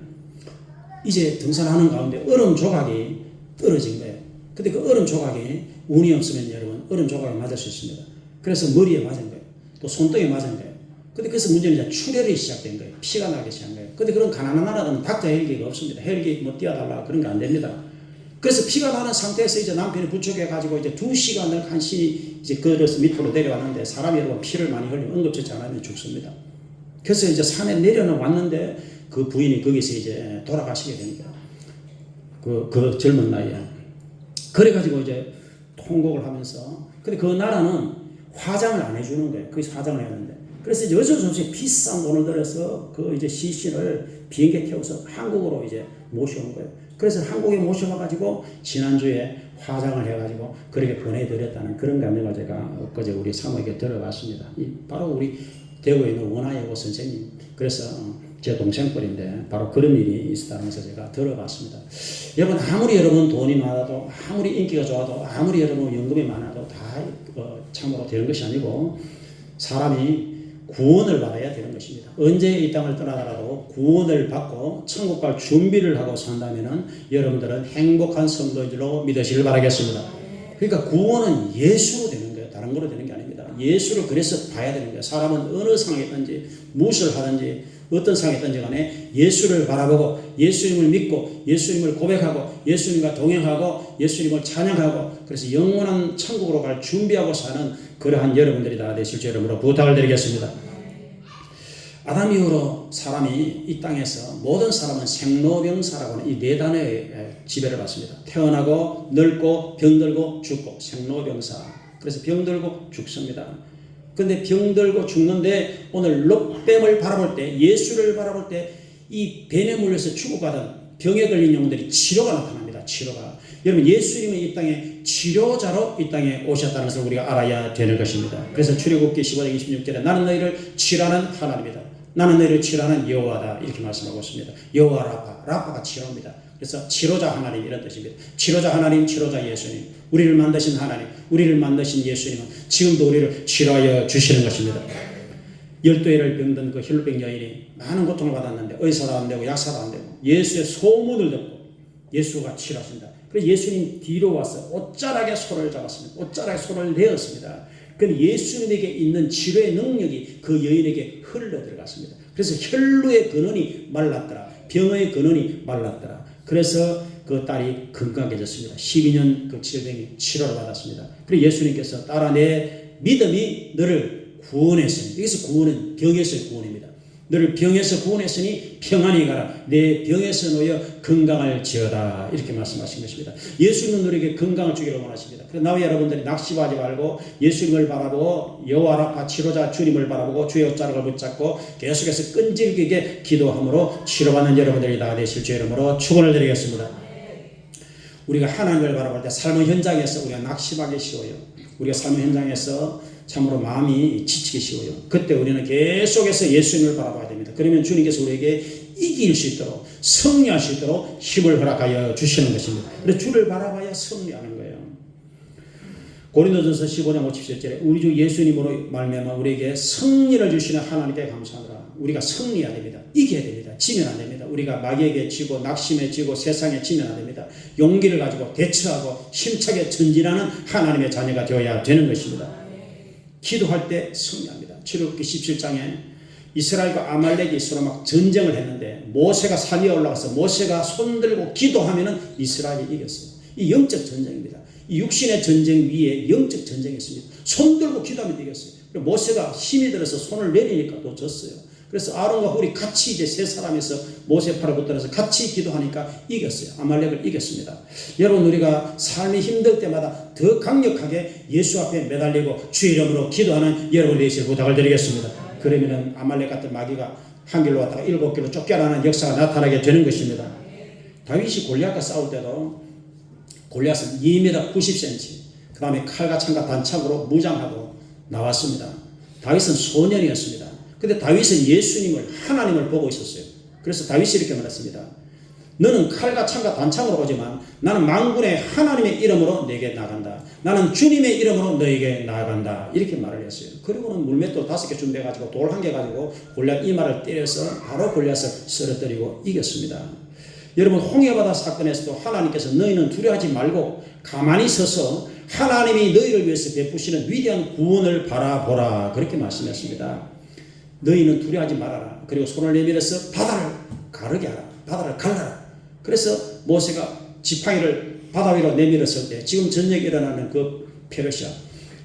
이제 등산하는 가운데 얼음 조각이 떨어진 거예요. 근데 그 얼음 조각이 운이 없으면 여러분 얼음 조각이 맞을 수 있습니다. 그래서 머리에 맞은 거예요. 또 손등에 맞은 거예요. 근데 그래서 문제는 이제 출혈이 시작된 거예요. 피가 나기 시작한 거예요. 근데 그런 가난한 나라는 닥터 헬기가 없습니다. 헬기 뭐 띄워달라 그런 게 안 됩니다. 그래서 피가 나는 상태에서 이제 남편이 부축해 가지고 이제 2시간을 간신히 이제 걸어서 밑으로 내려왔는데, 사람이 여러분 피를 많이 흘리면 응급처치 안 하면 죽습니다. 그래서 이제 산에 내려는 왔는데 그 부인이 거기서 이제 돌아가시게 됩니다. 그 젊은 나이에. 그래가지고 이제 통곡을 하면서, 근데 그 나라는 화장을 안 해주는 거예요. 거기서 화장을 해야 하는데. 그래서 이제 어쩔 수 없이 비싼 돈을 들여서 그 이제 시신을 비행기에 태워서 한국으로 이제 모셔온 거예요. 그래서 한국에 모셔와가지고 지난주에 화장을 해가지고 그렇게 보내드렸다는 그런 감정을 제가 엊그제 우리 사모에게 들어봤습니다. 바로 우리 대구에 있는 원하여고 선생님, 그래서 제 동생뻘인데 바로 그런 일이 있었다면서 제가 들어봤습니다. 여러분, 아무리 여러분 돈이 많아도, 아무리 인기가 좋아도, 아무리 여러분 연금이 많아도 다 참으로 되는 것이 아니고, 사람이 구원을 받아야 되는 것입니다. 언제 이 땅을 떠나더라도 구원을 받고 천국 갈 준비를 하고 산다면은 여러분들은 행복한 성도인 줄로 믿으시길 바라겠습니다. 그러니까 구원은 예수로 되는 거예요. 다른 거로 되는 게 아닙니다. 예수를 그래서 봐야 되는 거예요. 사람은 어느 상황에 있든지 무엇을 하든지 어떤 상황에 있든지 간에 예수를 바라보고 예수님을 믿고 예수님을 고백하고 예수님과 동행하고 예수님을 찬양하고, 그래서 영원한 천국으로 갈 준비하고 사는 그러한 여러분들이 다 되실 줄 여러분으로 부탁을 드리겠습니다. 아담 이후로 사람이 이 땅에서, 모든 사람은 생로병사라고 하는 이 네 단어의 지배를 받습니다. 태어나고 늙고 병들고 죽고, 생로병사. 그래서 병들고 죽습니다. 근데 병들고 죽는데 오늘 롯뱀을 바라볼 때, 예수를 바라볼 때 이 뱀에 물려서 죽어가던 병에 걸린 영혼들이 치료가 나타납니다. 치료가. 여러분, 예수님은 이 땅에 치료자로 이 땅에 오셨다는 것을 우리가 알아야 되는 것입니다. 그래서 출애굽기 15장 26절에 나는 너희를 치료하는 하나님이다. 나는 너희를 치료하는 여호와다. 이렇게 말씀하고 있습니다. 여호와 라파가 치료입니다. 그래서 치료자 하나님, 이런 뜻입니다. 치료자 하나님, 치료자 예수님. 우리를 만드신 하나님, 우리를 만드신 예수님은 지금도 우리를 치료하여 주시는 것입니다. 12해를 병든 그 혈루병 여인이 많은 고통을 받았는데 의사도 안 되고 약사도 안 되고 예수의 소문을 듣고 예수가 치료하신다. 그래서 예수님 뒤로 와서 옷자락에 손을 잡았습니다. 옷자락에 손을 내었습니다. 그런데 예수님에게 있는 치료의 능력이 그 여인에게 흘러 들어갔습니다. 그래서 혈루의 근원이 말랐더라. 병의 근원이 말랐더라. 그래서 그 딸이 건강해졌습니다. 12년 그 질병이 치료를 받았습니다. 그리고 예수님께서 딸아, 내 믿음이 너를 구원했으니, 여기서 구원은 병에서의 구원입니다. 너를 병에서 구원했으니 평안히 가라. 내 병에서 놓여 건강을 지어다. 이렇게 말씀하신 것입니다. 예수님은 우리에게 건강을 주기를 원하십니다. 그래서 나와 여러분들이 낙심하지 말고 예수님을 바라보고 여호와 라파 치료자 주님을 바라보고 주의 옷자락을 붙잡고 계속해서 끈질기게 기도함으로 치료받는 여러분들이 다 되실 주 이름으로 축원을 드리겠습니다. 우리가 하나님을 바라볼 때 삶의 현장에서 우리가 낙심하기 쉬워요. 우리가 삶의 현장에서 참으로 마음이 지치기 쉬워요. 그때 우리는 계속해서 예수님을 바라봐야 됩니다. 그러면 주님께서 우리에게 이길 수 있도록, 승리할 수 있도록 힘을 허락하여 주시는 것입니다. 그래서 주를 바라봐야 승리하는 거예요. 고린도전서 15장 57절에 우리 주 예수님으로 말미암아 우리에게 승리를 주시는 하나님께 감사하노라. 우리가 승리해야 됩니다. 이겨야 됩니다. 지면 안 됩니다. 우리가 마귀에게 지고 낙심에 지고 세상에 지면 안 됩니다. 용기를 가지고 대처하고 힘차게 전진하는 하나님의 자녀가 되어야 되는 것입니다. 기도할 때 승리합니다. 출애굽기 17장에 이스라엘과 아말렉이 서로 막 전쟁을 했는데 모세가 산 위에 올라가서 모세가 손들고 기도하면은 이스라엘이 이겼어요. 이 영적 전쟁입니다. 이 육신의 전쟁 위에 영적 전쟁이 있습니다. 손들고 기도하면 이겼어요. 모세가 힘이 들어서 손을 내리니까 또 졌어요. 그래서 아론과 훌이 같이 이제 세 사람에서 모세 팔을 붙들어서 같이 기도하니까 이겼어요. 아말렉을 이겼습니다. 여러분, 우리가 삶이 힘들 때마다 더 강력하게 예수 앞에 매달리고 주 이름으로 기도하는 여러분이 되실 부탁을 드리겠습니다. 그러면은 아말렉 같은 마귀가 한 길로 왔다가 7길로 쫓겨나는 역사가 나타나게 되는 것입니다. 다윗이 골리앗과 싸울 때도 골리앗은 2m 90cm, 그 다음에 칼과 창과 단창으로 무장하고 나왔습니다. 다윗은 소년이었습니다. 근데 다윗은 예수님을, 하나님을 보고 있었어요. 그래서 다윗이 이렇게 말했습니다. 너는 칼과 창과 단창으로 오지만 나는 만군의 하나님의 이름으로 너에게 나간다. 나는 주님의 이름으로 너에게 나간다. 이렇게 말을 했어요. 그리고는 물맷돌 5개 준비해가지고 돌 1개 가지고 골리앗 이마를 때려서 바로 골리앗을 쓰러뜨리고 이겼습니다. 여러분, 홍해바다 사건에서도 하나님께서 너희는 두려워하지 말고 가만히 서서 하나님이 너희를 위해서 베푸시는 위대한 구원을 바라보라. 그렇게 말씀했습니다. 너희는 두려워하지 말아라. 그리고 손을 내밀어서 바다를 가르게 하라. 바다를 갈라라. 그래서 모세가 지팡이를 바다 위로 내밀었을 때 지금 전쟁이 일어나는 그 페르시아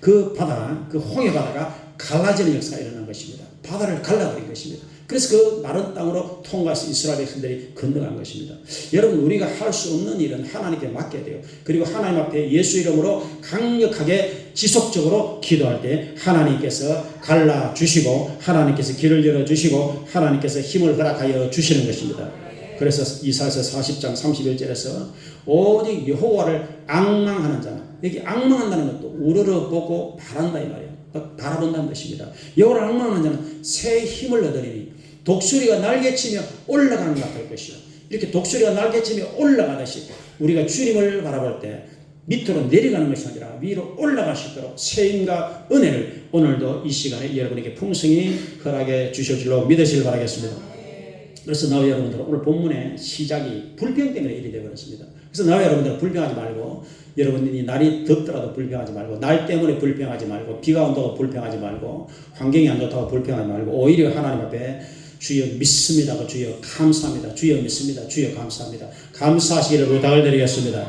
그 바다 그 홍해 바다가 갈라지는 역사가 일어난 것입니다. 바다를 갈라버린 것입니다. 그래서 그 마른 땅으로 통과해서 이스라엘 백성들이 건너간 것입니다. 여러분 우리가 할 수 없는 일은 하나님께 맡겨야 돼요. 그리고 하나님 앞에 예수 이름으로 강력하게 지속적으로 기도할 때 하나님께서 갈라주시고 하나님께서 길을 열어주시고 하나님께서 힘을 허락하여 주시는 것입니다. 그래서 이사야서 40장 31절에서 오직 여호와를 앙망하는 자는 여기 앙망한다는 것도 우러러보고 바란다 이 말이에요. 바라본다는 것입니다. 여호와를 앙망하는 자는 새 힘을 얻으리니 독수리가 날개치며 올라가는 것 같을 것이요. 이렇게 독수리가 날개치며 올라가듯이 우리가 주님을 바라볼 때 밑으로 내려가는 것이 아니라 위로 올라갈 수 있도록 새 힘과 은혜를 오늘도 이 시간에 여러분에게 풍성히 허락해 주실 줄로 믿으시길 바라겠습니다. 그래서 나와 여러분들 오늘 본문의 시작이 불평 때문에 일이 되어버렸습니다. 그래서 나와 여러분들 불평하지 말고 여러분이 날이 덥더라도 불평하지 말고 날 때문에 불평하지 말고 비가 온다고 불평하지 말고 환경이 안 좋다고 불평하지 말고 오히려 하나님 앞에 주여 믿습니다. 주여 감사합니다. 주여 믿습니다. 주여 감사합니다. 감사하시기를 부탁을 드리겠습니다.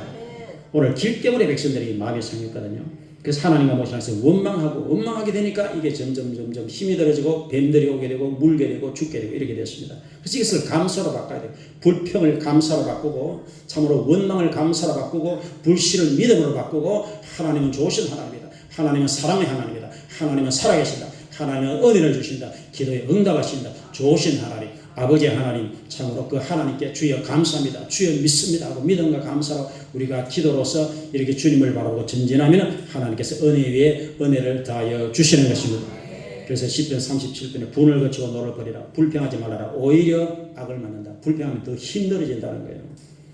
오늘 길 때문에 백성들이 마음이 상했거든요. 그래서 하나님과 모시면서 원망하게 되니까 이게 점점 힘이 들어지고 뱀들이 오게 되고 물게 되고 죽게 되고 이렇게 됐습니다. 그래서 이것을 감사로 바꿔야 돼요. 불평을 감사로 바꾸고 참으로 원망을 감사로 바꾸고 불신을 믿음으로 바꾸고 하나님은 좋으신 하나님이다. 하나님은 사랑의 하나님이다. 하나님은 살아계신다. 하나님은 은혜를 주신다. 기도에 응답하신다. 좋으신 하나님 아버지의 하나님 참으로 그 하나님께 주여 감사합니다. 주여 믿습니다 하고 믿음과 감사로 우리가 기도로서 이렇게 주님을 바라보고 전진하면 하나님께서 은혜 위에 은혜를 더하여 주시는 것입니다. 그래서 시편 37편에 분을 거치고 노를 버리라. 불평하지 말아라. 오히려 악을 만난다. 불평하면 더 힘들어진다는 거예요.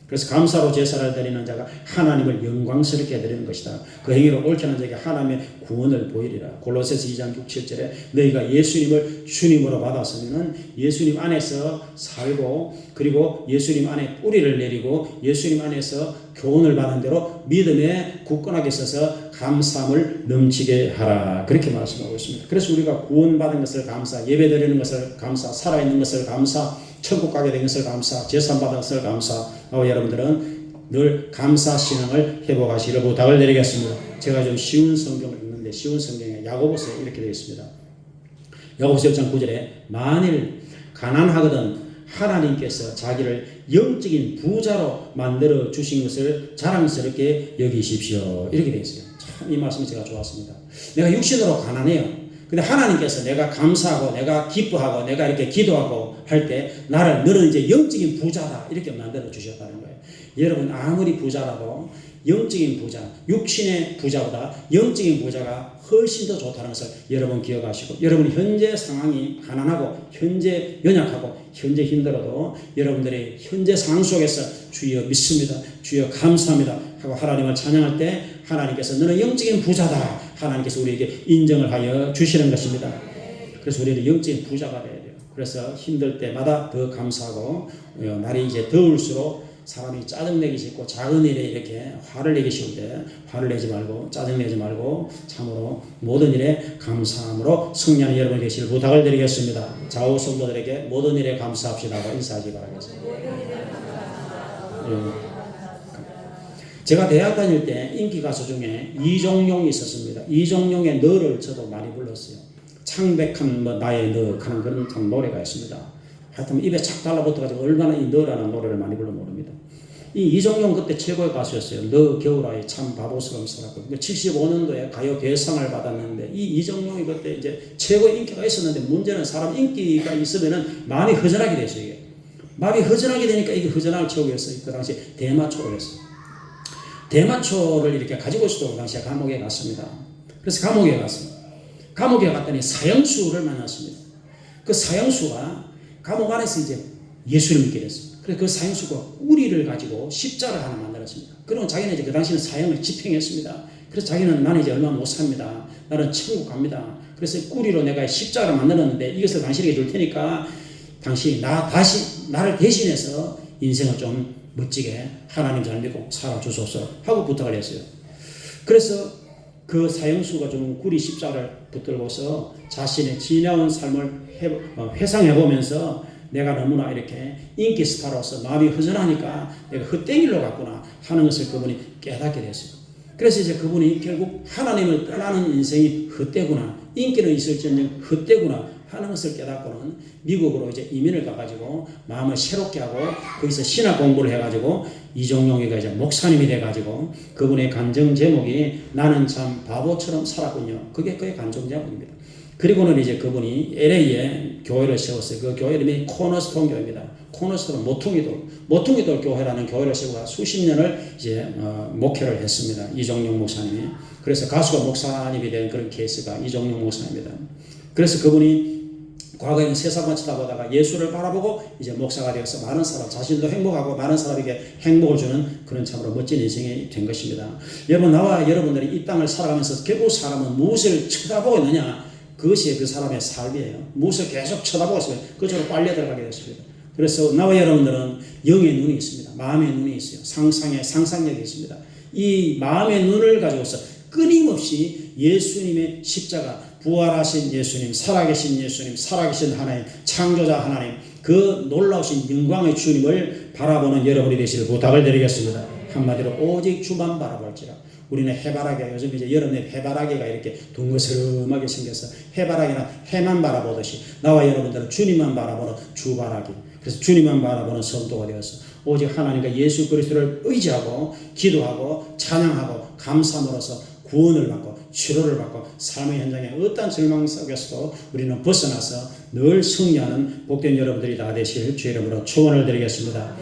그래서 감사로 제사를 드리는 자가 하나님을 영광스럽게 드리는 것이다. 그 행위로 옳게 하는 자에게 하나님의 구원을 보이리라. 골로새서 2장 6, 7절에 너희가 예수님을 주님으로 받았으면 예수님 안에서 살고 그리고 예수님 안에 뿌리를 내리고 예수님 안에서 교훈을 받은 대로 믿음에 굳건하게 서서 감사함을 넘치게 하라. 그렇게 말씀하고 있습니다. 그래서 우리가 구원받은 것을 감사, 예배드리는 것을 감사, 살아있는 것을 감사, 천국 가게 된 것을 감사, 제산받은 것을 감사. 여러분들은 늘 감사 신앙을 회복하시기를 부탁을 드리겠습니다. 제가 좀 쉬운 성경을 읽는데 쉬운 성경에 야고보서에 이렇게 되어 있습니다. 야고보서 1장 9절에 만일 가난하거든 하나님께서 자기를 영적인 부자로 만들어 주신 것을 자랑스럽게 여기십시오. 이렇게 되어 있어요. 참 이 말씀이 제가 좋았습니다. 내가 육신으로 가난해요. 근데 하나님께서 내가 감사하고 내가 기뻐하고 내가 이렇게 기도하고 할 때 나를 너는 이제 영적인 부자다 이렇게 만들어 주셨다는 거예요. 여러분 아무리 부자라도 영적인 부자, 육신의 부자보다 영적인 부자가 훨씬 더 좋다는 것을 여러분 기억하시고 여러분 현재 상황이 가난하고 현재 연약하고 현재 힘들어도 여러분들의 현재 상황 속에서 주여 믿습니다. 주여 감사합니다 하고 하나님을 찬양할 때 하나님께서 너는 영적인 부자다. 하나님께서 우리에게 인정을 하여 주시는 것입니다. 그래서 우리는 영적인 부자가 되어야 돼요. 그래서 힘들 때마다 더 감사하고 날이 이제 더울수록 사람이 짜증내기 싫고 작은 일에 이렇게 화를 내기 쉬울 때 화를 내지 말고 짜증내지 말고 참으로 모든 일에 감사함으로 승리하는 여러분 되시길 부탁을 드리겠습니다. 좌우 성도들에게 모든 일에 감사합시다고 인사하기 바라겠습니다. 제가 대학 다닐 때 인기 가수 중에 이종용이 있었습니다. 이종용의 너를 저도 많이 불렀어요. 창백한 나의 너 하는 그런 참 노래가 있습니다. 하여튼 입에 착 달라붙어가지고 얼마나 이 너라는 노래를 많이 불러 모릅니다. 이 이종용 그때 최고의 가수였어요. 너 겨울아이 참 바보스러운 사람. 75년도에 가요 대상을 받았는데 이 이종용이 그때 이제 최고의 인기가 있었는데 문제는 사람 인기가 있으면은 마음이 허전하게 되죠. 이게 마음이 허전하게 되니까 이게 허전함을 채우기 위해서 그 당시 대마초를 했어요. 대마초를 이렇게 가지고 있어도 당시에 감옥에 갔습니다. 그래서 감옥에 갔습니다. 감옥에 갔더니 사형수를 만났습니다. 그 사형수가 감옥 안에서 이제 예수를 믿게 됐어요. 그래서 그 사형수가 우리를 가지고 십자를 하나 만들었습니다. 그러면 자기는 이제 그 당시는 사형을 집행했습니다. 그래서 자기는 나는 이제 얼마 못 삽니다. 나는 천국 갑니다. 그래서 꾸리로 내가 십자를 만들었는데 이것을 당신에게 줄 테니까 당신이 나를 대신해서 인생을 좀 멋지게 하나님 잘 믿고 살아주소서 하고 부탁을 했어요. 그래서 그 사형수가 좀 구리 십자를 붙들고서 자신의 지나온 삶을 회상해보면서 내가 너무나 이렇게 인기 스타로서 마음이 허전하니까 내가 헛된 길로 갔구나 하는 것을 그분이 깨닫게 됐어요. 그래서 이제 그분이 결국 하나님을 떠나는 인생이 헛되구나, 인기는 있을지언정 헛되구나 하는 것을 깨닫고는 미국으로 이제 이민을 가가지고 마음을 새롭게 하고 거기서 신학 공부를 해가지고 이종용이가 이제 목사님이 돼가지고 그분의 간증 제목이 나는 참 바보처럼 살았군요. 그게 그의 간증 제목입니다. 그리고는 이제 그분이 LA에 교회를 세웠어요. 그 교회 이름이 코너스톤 교회입니다. 코너스톤은 모퉁이돌 교회라는 교회를 세우고 수십 년을 이제 목회를 했습니다. 이종용 목사님이. 그래서 가수가 목사님이 된 그런 케이스가 이종용 목사입니다. 그래서 그분이 과거에는 세상만 쳐다보다가 예수를 바라보고 이제 목사가 되어서 많은 사람, 자신도 행복하고 많은 사람에게 행복을 주는 그런 참으로 멋진 인생이 된 것입니다. 여러분, 나와 여러분들이 이 땅을 살아가면서 결국 사람은 무엇을 쳐다보고 있느냐? 그것이 그 사람의 삶이에요. 무엇을 계속 쳐다보고 있으면 그쪽으로 빨려 들어가게 됐습니다. 그래서 나와 여러분들은 영의 눈이 있습니다. 마음의 눈이 있어요. 상상력이 있습니다. 이 마음의 눈을 가지고서 끊임없이 예수님의 십자가, 부활하신 예수님, 살아계신 예수님, 살아계신 하나님, 창조자 하나님, 그 놀라우신 영광의 주님을 바라보는 여러분이 되시길 부탁을 드리겠습니다. 한마디로 오직 주만 바라볼지라. 우리는 해바라기, 요즘 이제 여름에 해바라기가 이렇게 둥그스름하게 생겨서 해바라기나 해만 바라보듯이 나와 여러분들은 주님만 바라보는 주바라기. 그래서 주님만 바라보는 성도가 되어서 오직 하나님과 예수 그리스도를 의지하고 기도하고 찬양하고 감사함으로써 구원을 받고 치료를 받고 삶의 현장에 어떤 절망 속에서도 우리는 벗어나서 늘 승리하는 복된 여러분들이 다 되실 주의 이름으로 축원을 드리겠습니다.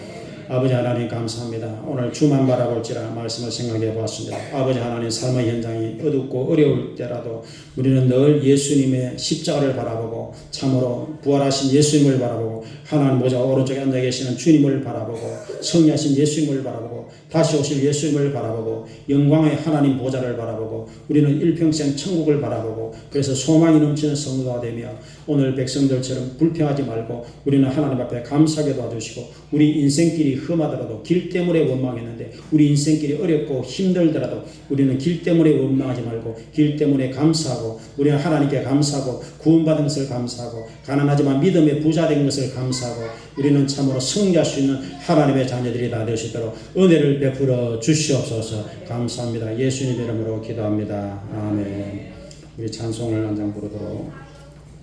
아버지 하나님 감사합니다. 오늘 주만 바라볼지라 말씀을 생각해 보았습니다. 아버지 하나님 삶의 현장이 어둡고 어려울 때라도 우리는 늘 예수님의 십자가를 바라보고 참으로 부활하신 예수님을 바라보고 하나님 보좌 오른쪽에 앉아 계시는 주님을 바라보고 승리하신 예수님을 바라보고 다시 오실 예수님을 바라보고 영광의 하나님 보좌를 바라보고 우리는 일평생 천국을 바라보고 그래서 소망이 넘치는 성도가 되며 오늘 백성들처럼 불평하지 말고 우리는 하나님 앞에 감사하게 도와주시고 우리 인생길이 험하더라도 길 때문에 원망했는데 우리 인생길이 어렵고 힘들더라도 우리는 길 때문에 원망하지 말고 길 때문에 감사하고 우리는 하나님께 감사하고 구원받은 것을 감사하고 가난하지만 믿음의 부자 된 것을 감사하고 우리는 참으로 승리할 수 있는 하나님의 자녀들이 다 될 수 있도록 은혜를 베풀어 주시옵소서. 감사합니다. 예수님 이름으로 기도합니다. 아멘. 우리 찬송을 한 장 부르도록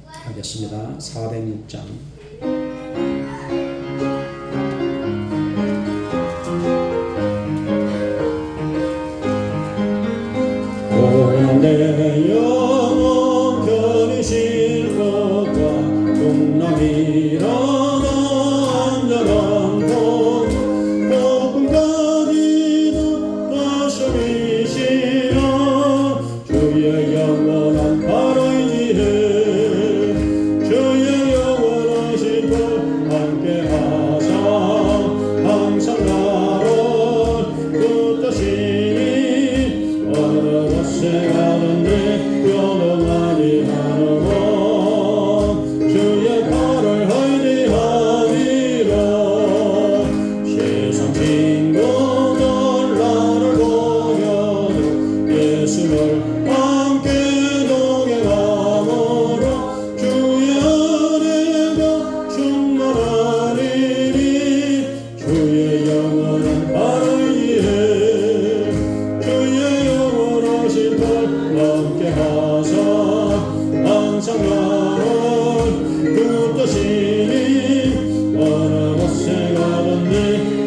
하겠습니다. 406장. 내 영혼 편이실 것과 동남이라 안전한 곳 복음까지도 다스리시라 주의 영원한 바로이지에 주의 영원하신 것 함께하사 항상 나를 붙드시니 어느 곳에 가든지 요동하지 않으고 주의 발을 의지하리라 세상 친구들 나를 보여도 예수를 함께 동행함으로 주의 은혜가 충만하리니 주의 영원한 발을 위해 주의 영원하신 것 함께하사 항상 나를 붙드시니 어느 곳에 가든지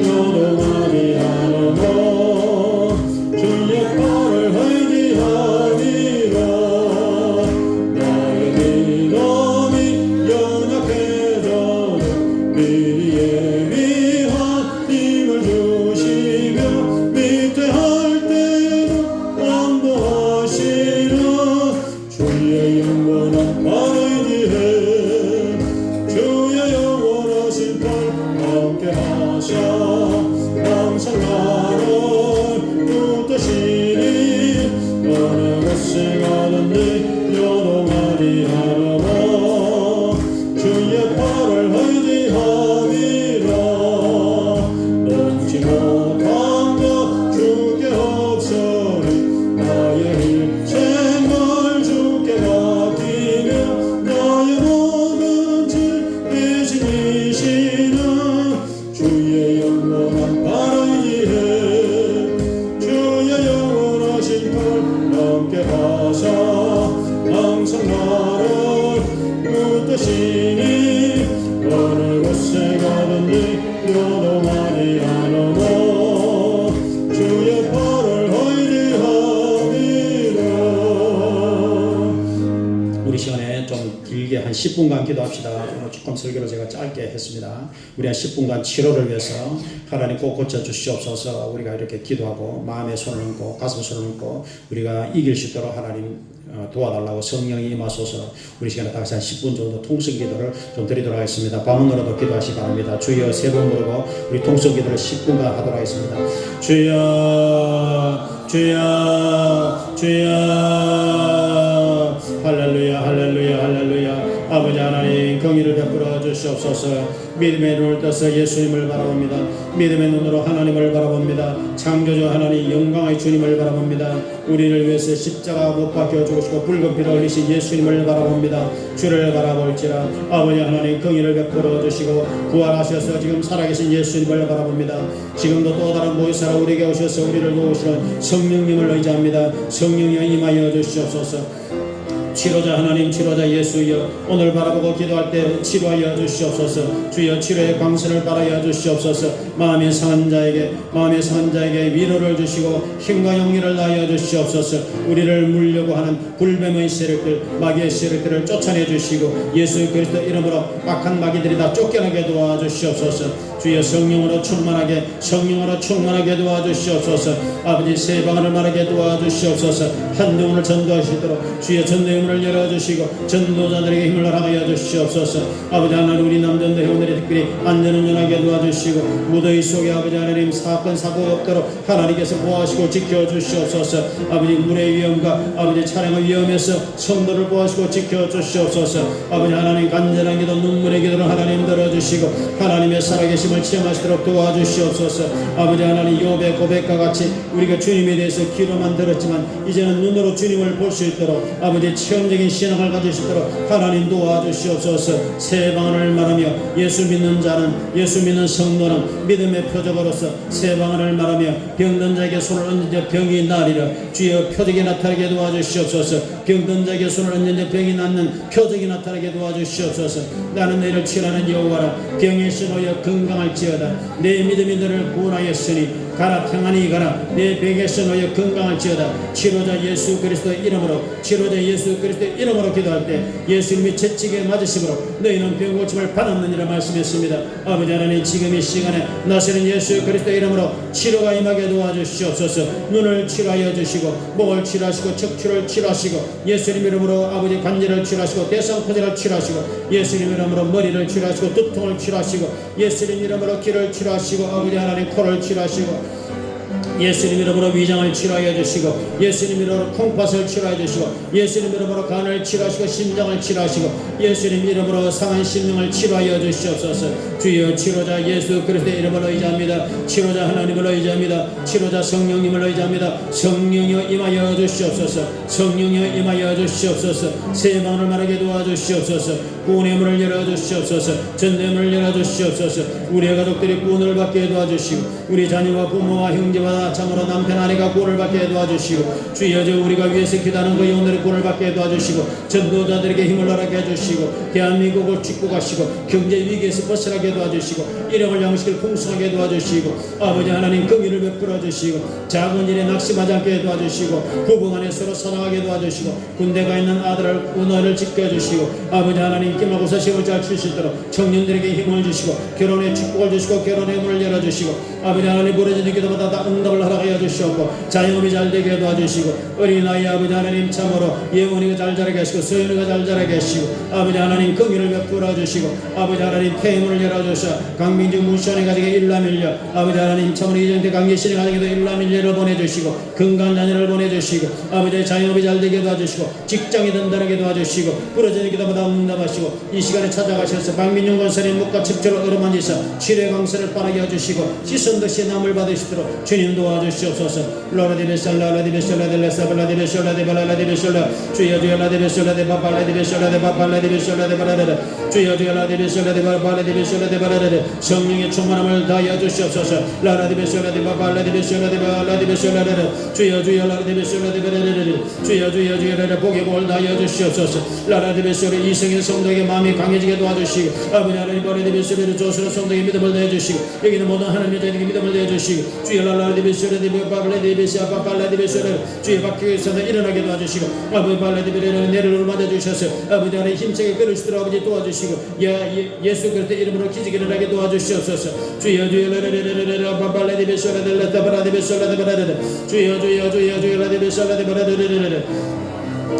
요동하지 않으고 주의 발을 의지하리라 나의 믿음이 연약해져도 미리 예비한 힘을 주시며 위태할 때도 안도하시라 주의 영원한 함께 한 10분간 기도합시다. 오늘 조금 설교를 제가 짧게 했습니다. 우리 한 10분간 치료를 위해서 하나님 꼭 고쳐주시옵소서. 우리가 이렇게 기도하고 마음에 손을 얹고 가슴에 손을 얹고 우리가 이길 수 있도록 하나님 도와달라고 성령이 임하소서. 우리 시간에 다시 한 10분 정도 통성 기도를 좀 드리도록 하겠습니다. 밤으로도 기도하시기 바랍니다. 주여 세 번 부르고 우리 통성 기도를 10분간 하도록 하겠습니다. 주여 주여 주여 할렐루야 할렐루야 할렐루야. 아버지 하나님 긍휼을 베풀어 주시옵소서. 믿음의 눈을 떠서 예수님을 바라봅니다. 믿음의 눈으로 하나님을 바라봅니다. 창조주 하나님 영광의 주님을 바라봅니다. 우리를 위해서 십자가 못 박혀 죽으시고 붉은 피를 흘리신 예수님을 바라봅니다. 주를 바라볼지라. 아버지 하나님 긍휼을 베풀어 주시고 부활하셔서 지금 살아계신 예수님을 바라봅니다. 지금도 또 다른 보혜사라 우리에게 오셔서 우리를 도우시는 성령님을 의지합니다. 성령이여 임하여 주시옵소서. 치료자 하나님 치료자 예수여 오늘 바라보고 기도할 때 치료하여 주시옵소서. 주여 치료의 광선을 바라여 주시옵소서. 마음의 상한 자에게 위로를 주시고 힘과 용기를 다하여 주시옵소서. 우리를 물려고 하는 불뱀의 세력들 마귀의 세력들을 쫓아내 주시고 예수 그리스도 이름으로 악한 마귀들이 다 쫓겨나게 도와주시옵소서. 주여 성령으로 충만하게 도와주시옵소서. 아버지 새 방언을 말하게 도와주시옵소서. 한 영혼을 전도하시도록 주여 전도의 문을 열어주시고 전도자들에게 힘을 허락하여 주시옵소서. 아버지 하나님 우리 남전도 회원들이 특별히 안전운전하게 도와주시고 무더위 속에 아버지 하나님 사건 사고가 없도록 하나님께서 보호하시고 지켜주시옵소서. 아버지 물의 위험과 아버지 차량의 위험에서 성도를 보호하시고 지켜주시옵소서. 아버지 하나님 간절한 기도 눈물의 기도를 하나님 들어주시고 하나님의 살아계심을 체험하시도록 도와주시옵소서. 아버지 하나님 욥의 고백과 같이 우리가 주님에 대해서 귀로만 들었지만 이제는 눈으로 주님을 볼 수 있도록 아버지 체험적인 신앙을 가질 수 있도록 하나님 도와주시옵소서. 새 방언을 말하며 예수 믿는 자는 예수 믿는 성도는 믿음의 표적으로서 새 방언을 말하며 병든 자에게 손을 얹은 자 병이 나으리라. 주여 표적이 나타나게 도와주시옵소서. 병든 자에게 손을 얹은 자 병이 낫는 표적이 나타나게 도와주시옵소서. 나는 너희를 치료하는 여호와라. 병에 신호여 건강할지어다. 내 믿음이 너를 구원하였으니 가라 평안히 가라. 내 병에 신호여 건강할지어다. 치료자 예수 그리스도의 이름으로 기도할 때 예수님이 채찍에 맞으심으로 너희는 병 고침을 받았느니라 말씀했습니다. 아버지 하나님 지금 이 시간에 나서는 예수 그리스도의 이름으로 치료가 임하게 도와주시옵소서. 눈을 치료하여 주시고 목을 치료하시고 척추를 치료하시고 예수님 이름으로 아버지 관절을 치료하시고 대상포대를 치료하시고 예수님 이름으로 머리를 치료하시고 두통을 치료하시고 예수님 이름으로 귀를 치료하시고 아버지 하나님 코를 치료하시고 예수님 이름으로 위장을 치료하여 주시고 예수님 이름으로 콩팥을 치료하여 주시고 예수님 이름으로 간을 치료하시고 심장을 치료하시고 예수님 이름으로 상한 심령을 치료하여 주시옵소서. 주여 치료자 예수 그리스도의 이름으로 의지합니다. 치료자 하나님을 의지합니다. 치료자 성령님을 의지합니다. 성령이여 임하여 주시옵소서. 성령이여 임하여 주시옵소서. 새 방언을 말하게 도와주시옵소서. 구원의 문을 열어주시옵소서. 전도의 문을 열어주시옵소서. 우리의 가족들이 구원을 받게 도와주시고 우리 자녀와 부모와 형제와 참으로 남편 아내가 구원을 받게 도와주시고 주여 저 우리가 위해서 기도하는 그 영혼들의 구원을 받게 도와주시고 전도자들에게 힘을 허락해 주시고 대한민국을 축복하시고 경제 위기에서 벗어나게 도와주시고 일용할 양식을 풍성하게 도와주시고 아버지 하나님 긍휼을 베풀어 주시고 작은 일에 낙심하지 않게 도와주시고 부부간에 서로 사랑하게 도와주시고 군대가 있는 아들을 은혜를 지켜주시고 아버지 하나님 기말고사 시험을 잘 칠 수 있도록 청년들에게 힘을 주시고 결혼에 축복을 주시고 결혼의 문을 열어주시고 아버지 하나님 부르짖는 기도마다 다 응답을 허락하여 주시옵고 자영업이 잘 되게 도와주시고 어린아이 아버지 하나님 참으로 예원이가 잘 자라게 하시고 소연이가 잘 자라게 하시고 아버지 하나님 긍휼을 베풀어 주시고 아버지 하나님 태임을 열어주셔 강민주 무시원의 가정에 일남일녀 아버지 하나님 참으로 이정태 강계신의 가정에도 일남일녀를 보내주시고 건강한 자녀를 보내주시고 아버지 자영업이 잘 되게 도와주시고 직장이 든든하게 도와주시고 부르짖는 기도마다 응답하시고 이 시간에 찾아가셔서 박민용 권사님 목과 칩절로 어루만지사 치료의 강선을 빠르게 해주시고 씻은 듯이 남을 받으시도록 주님 도와주시옵소서. 라라디베솔라디베솔라디베솔라디베솔라디베솔라 주여 주여 라디베솔라디바발라디베솔라디바발라디베솔라디바라라 주여 주여 라디베솔라디바발라디베솔라디바라라 성령의 충만함을 다하여 주시옵소서. 라라디베솔라디바발라디베솔라디베솔라디바라라 주여 주여 라디베솔라디바라라 주여 주여 주여 라라 복의 복을 다하여 주시옵소서. 라라디베솔라 이성의 성도에게 마음이 강해지게 도와주시고 아버지 하나님 라라디베솔라 조수로 성도에게 믿음을 내주시고 여기는 모든 하나님의 자녀에게 믿음을 내주시고 주여 라라디베솔라디바발라디베솔라디바발라디베솔라 주의 박히고 있어서 일어나게 도와주시고 아버지 발레디베레는 내를 맞아 주셔서 아버지 하나님 힘차게 걸으시도록 아버지 도와주시고 예수 그리스도 이름으로 기적이 일어나게 도와주시옵소서. 주여 주여 발레디베소라델라타바라디베소라데바라데 주여 주여 주여 주여 라디베소라데바라데레레레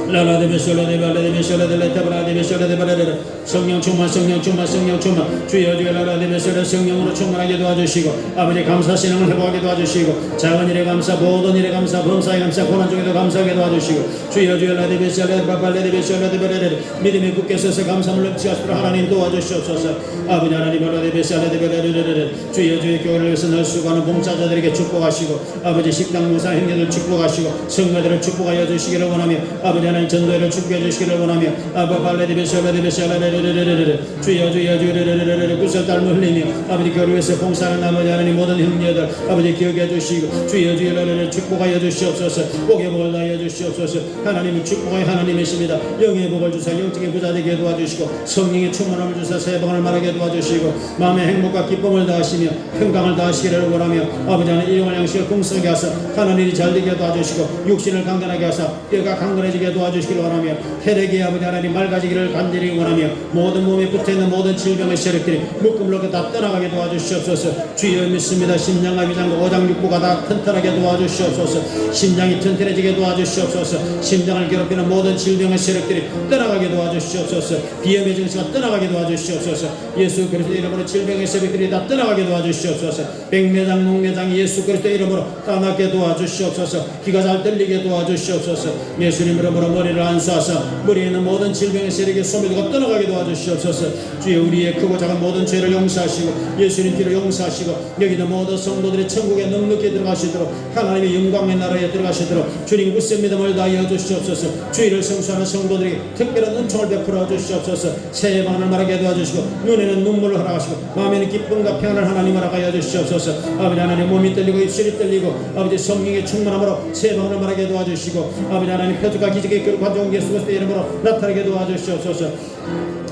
라라데베솔라데발레데베솔라델라타바라데베솔라데바라데 성령 충만 성령 충만 성령 충만 주여 주여 라라데베솔라 성령으로 충만하게 도와주시고 아버지 감사 신앙을 회복하게 도와주시고 작은 일에 감사 모든 일에 감사 범사에 감사 고난 중에도 감사하게 도와주시고 주여 주여 라데베솔라데발레데베솔라데바라데 믿음에 굳게 서서 감사를 넘치게 하나님 도와주시옵소서. 아버지 하나님 라데베솔라데바라데레레 주여 주여 교회를 위해서 늘 수고하는 봉사자들에게 축복하시고 아버지 식당 무사 행렬을 축복하시고 성가들을 축복하여 주시기를 원하며 아버지 하나님 전도회를 축복해 주시기를 원하며 아바 발레디베솔라데베솔라데레레레레 주여 주여 주여 구설달을 흘리며 아버지 교회를 위해서 봉사하는 아버지 하나님 모든 형제들 아버지 기억해 주시고 주여 주여 라레레 축복하여 주시옵소서. 복의 복을 다하여 주시옵소서. 하나님은 축복의 하나님이십니다. 영의 복을 주사 영적인 부자 되게 도와주시고 성령의 충만함을 주사 세방을 말하게 도와주시고 마음의 행복과 기쁨을 다하시며 평강을 다하시기를 원하며 아버지 하나님 일용할 양식을 풍성하게 하사 하나님이 잘 되게 도와주시고 육신을 강건하게 하사 뼈가 강건해지게 도와주시기를 원하며 혈액이 아버지 하나님 맑아지기를 간절히 원하며 모든 몸에 붙어있는 모든 질병의 세력들이 묶음으로 다 떠나가게 도와주시옵소서. 주여 믿습니다. 심장과 위장과 오장 육부가 다 튼튼하게 도와주시옵소서. 심장이 튼튼해지게 도와주시옵소서. 심장을 괴롭히는 모든 질병의 세력들이 떠나가게 도와주시옵소서. 비염의 증세가 떠나가게 도와주시옵소서. 예수 그리스도 이름으로 질병의 세력들이 다 떠나가게 도와주시옵소서. 백내장 녹내장 예수 그리스도 이름으로 떠나게 도와주시옵소서. 귀가 잘 들리게 도와주시옵소서. 예수님 이름으로 머리를 안수하사 머리에 있는 모든 질병의 세력의 소멸과 떠나가게 도와주시옵소서. 주여 우리의 크고 작은 모든 죄를 용서하시고 예수님 피로 용서하시고 여기 있는 모든 성도들이 천국에 넉넉히 들어가시도록 하나님의 영광의 나라에 들어가시도록 주님 굳센 믿음을 다하여 주시옵소서. 주의를 성수하는 성도들에게 특별한 은총을 베풀어 주시옵소서. 새해 방언을 말하게 도와주시고 눈에는 눈물을 허락하시고 마음에는 기쁨과 평안을 하나님 허락하여 주시옵소서. 아버지 하나님 몸이 떨리고 입술이 떨리고 아버지 성령의 충만함으로 새해 방언을 말하게 도와주시고 아버지 하나님 표적과 기적의 결과 좋은 예수 그리스도 이름으로 나타나게 도와주시옵소서.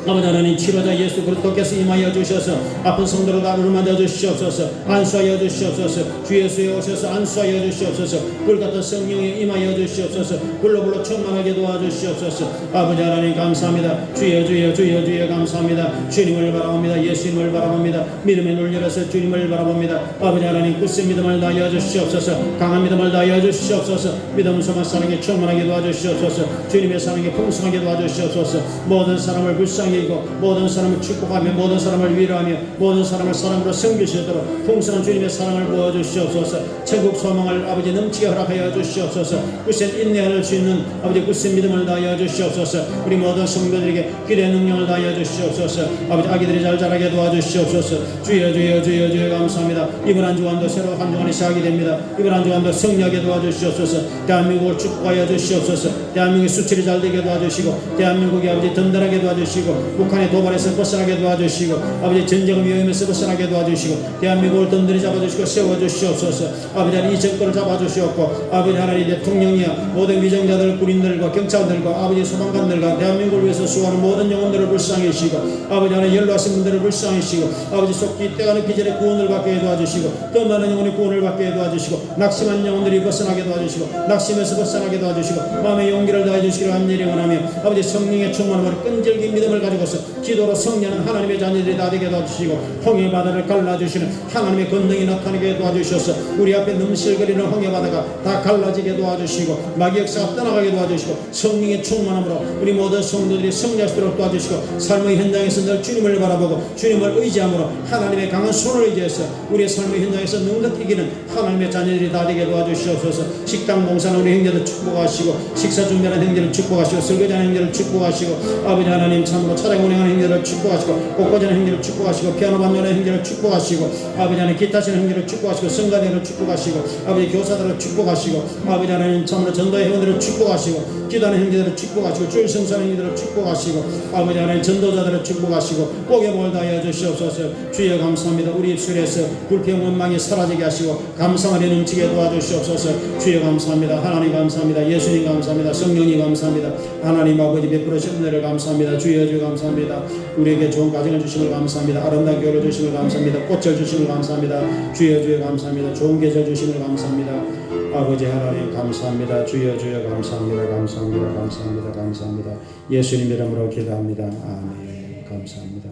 아버지 하나님 치료자 예수 그리스도께서 임하여 주셔서 아픈 성도를 나를 맞아 주시옵소서. 안수하여 주시옵소서. 주 예수에 오셔서 안수하여 주시옵소서. 불같은 성령에 임하여 주시옵소서. 불로 충만하게 도와주시옵소서. 아버지 하나님 감사합니다. 주여 주여 주여 주여 감사합니다. 주님을 바라봅니다. 예수님을 바라봅니다. 믿음의 눈을 열어서 주님을 바라봅니다. 아버지 하나님 굳센 믿음을 다하여 주시옵소서. 강한 믿음을 다하여 주시옵소서. 믿음 소망 사랑에 충만하게 도와주시옵소서. 주님의 사랑에 풍성하게 도와주시옵소서. 모든 사람을 불쌍히 여기고 모든 사람을 축복하며 모든 사람을 위로하며 모든 사람을 사랑으로 섬기시도록 풍성한 주님의 사랑을 부어주시옵소서. 천국 소망을 아버지 넘치게 허락하여 주시옵소서. 굳센 인내할 수 있는 아버지 굳센 믿음을 다하여 주시옵소서. 우리 모든 성도들에게 기대의 능력을 다하여 주시옵소서. 아버지 아기들이 잘 자라게 도와주시옵소서. 주여 주여 주여 주여 감사합니다. 이번 한 주간도 새로 한 주간이 시작이 됩니다. 이번 한 주간도 승리하게 도와주시옵소서. 대한민국을 축복하여 주시옵소서. 대한민국의 수출이 잘 되게 도와주시고 대한민국이 아버지 든든하게 도와주시고 북한의 도발에서 벗어나게 도와주시고 아버지 전쟁의 위험에서 벗어나게 도와주시고 대한민국을 든든히 잡아주시고 세워주시옵소서. 아버지 하나님 이 정권을 잡아주시옵고 아버지 하나님 대통령이야 모든 위정자들 군인들과 경찰들과 아버지 소방관들과 대한민국을 위해서 수고하는 모든 영혼들을 불쌍히 여시고 아버지 하나님 연로하신 분들을 불쌍히 여시고 아버지 속기 때가 늦기 전에 구원을 받게 도와주시고 더 많은 영혼이 구원을 받게 도와주시고 낙심한 영혼들이 벗어나게 도와주시고 낙심에서 벗어나게 도와주시고 마음의 용기를 다해 주시기를 간절히 원하며 아버지 성령의 충만함으로 끈질긴 믿음을 가지고서 기도로 성령은 하나님의 자녀들이 다 되게 도와주시고 홍해 바다를 갈라주시는 하나님의 권능이 나타나게 도와주셔서 우리 앞에 넘실거리는 홍해 바다가 다 갈라지게 도와주시고 마귀 역사가 떠나가게 도와주시고 성령의 충만함으로 우리 모든 성도들이 승리하시도록 도와주시고 삶의 현장에서 늘 주님을 바라보고 주님을 의지함으로 하나님의 강한 손을 의지해서 우리의 삶의 현장에서 능력 이기는 하나님의 자녀들이 다 되게 도와주시옵소서. 식당 봉사하는 우리 형제들 축복하시고 식사 준비하는 형제를 축복하시고 설거지하는 형제를 축복하시고 아버지 하나님 참으로 차량 운행하는 형제를 축복하시고 꽃꽂이하는 형제를 축복하시고 피아노 반주하는 형제를 축복하시고 아버지 하나님 기타 치는 형제를 축복하시고 성가대를 축복하시고 아버지 교사들을 축복하시고 아버지 하나님 참으로 전도의 회원들을 축복하시고 기도하는 형제들을 축복하시고 주일 성사하는 형제들을 축복하시고 아버지 하나님 전도자들을 축복하시고 복의 복을 다하여 주시옵소서. 주여 감사합니다. 우리 입술에서 불평 원망이 사라지게 하시고 감사함이 넘치게 도와주시옵소서. 주여 감사합니다. 하나님 감사합니다. 예수님 감사합니다. 성령님 감사합니다. 하나님 아버지 베풀어 주신 은혜를 감사합니다. 주여 주여 감사합니다. 우리에게 좋은 가정을 주심을 감사합니다. 아름다운 교회를 주심을 감사합니다. 꽃을 주심을 감사합니다. 주여 주여 감사합니다. 좋은 계절 주심을 감사합니다. 아버지 하나님 감사합니다. 주여 주여 감사합니다. 감사합니다. 감사합니다. 감사합니다. 예수님 이름으로 기도합니다. 아멘. 감사합니다.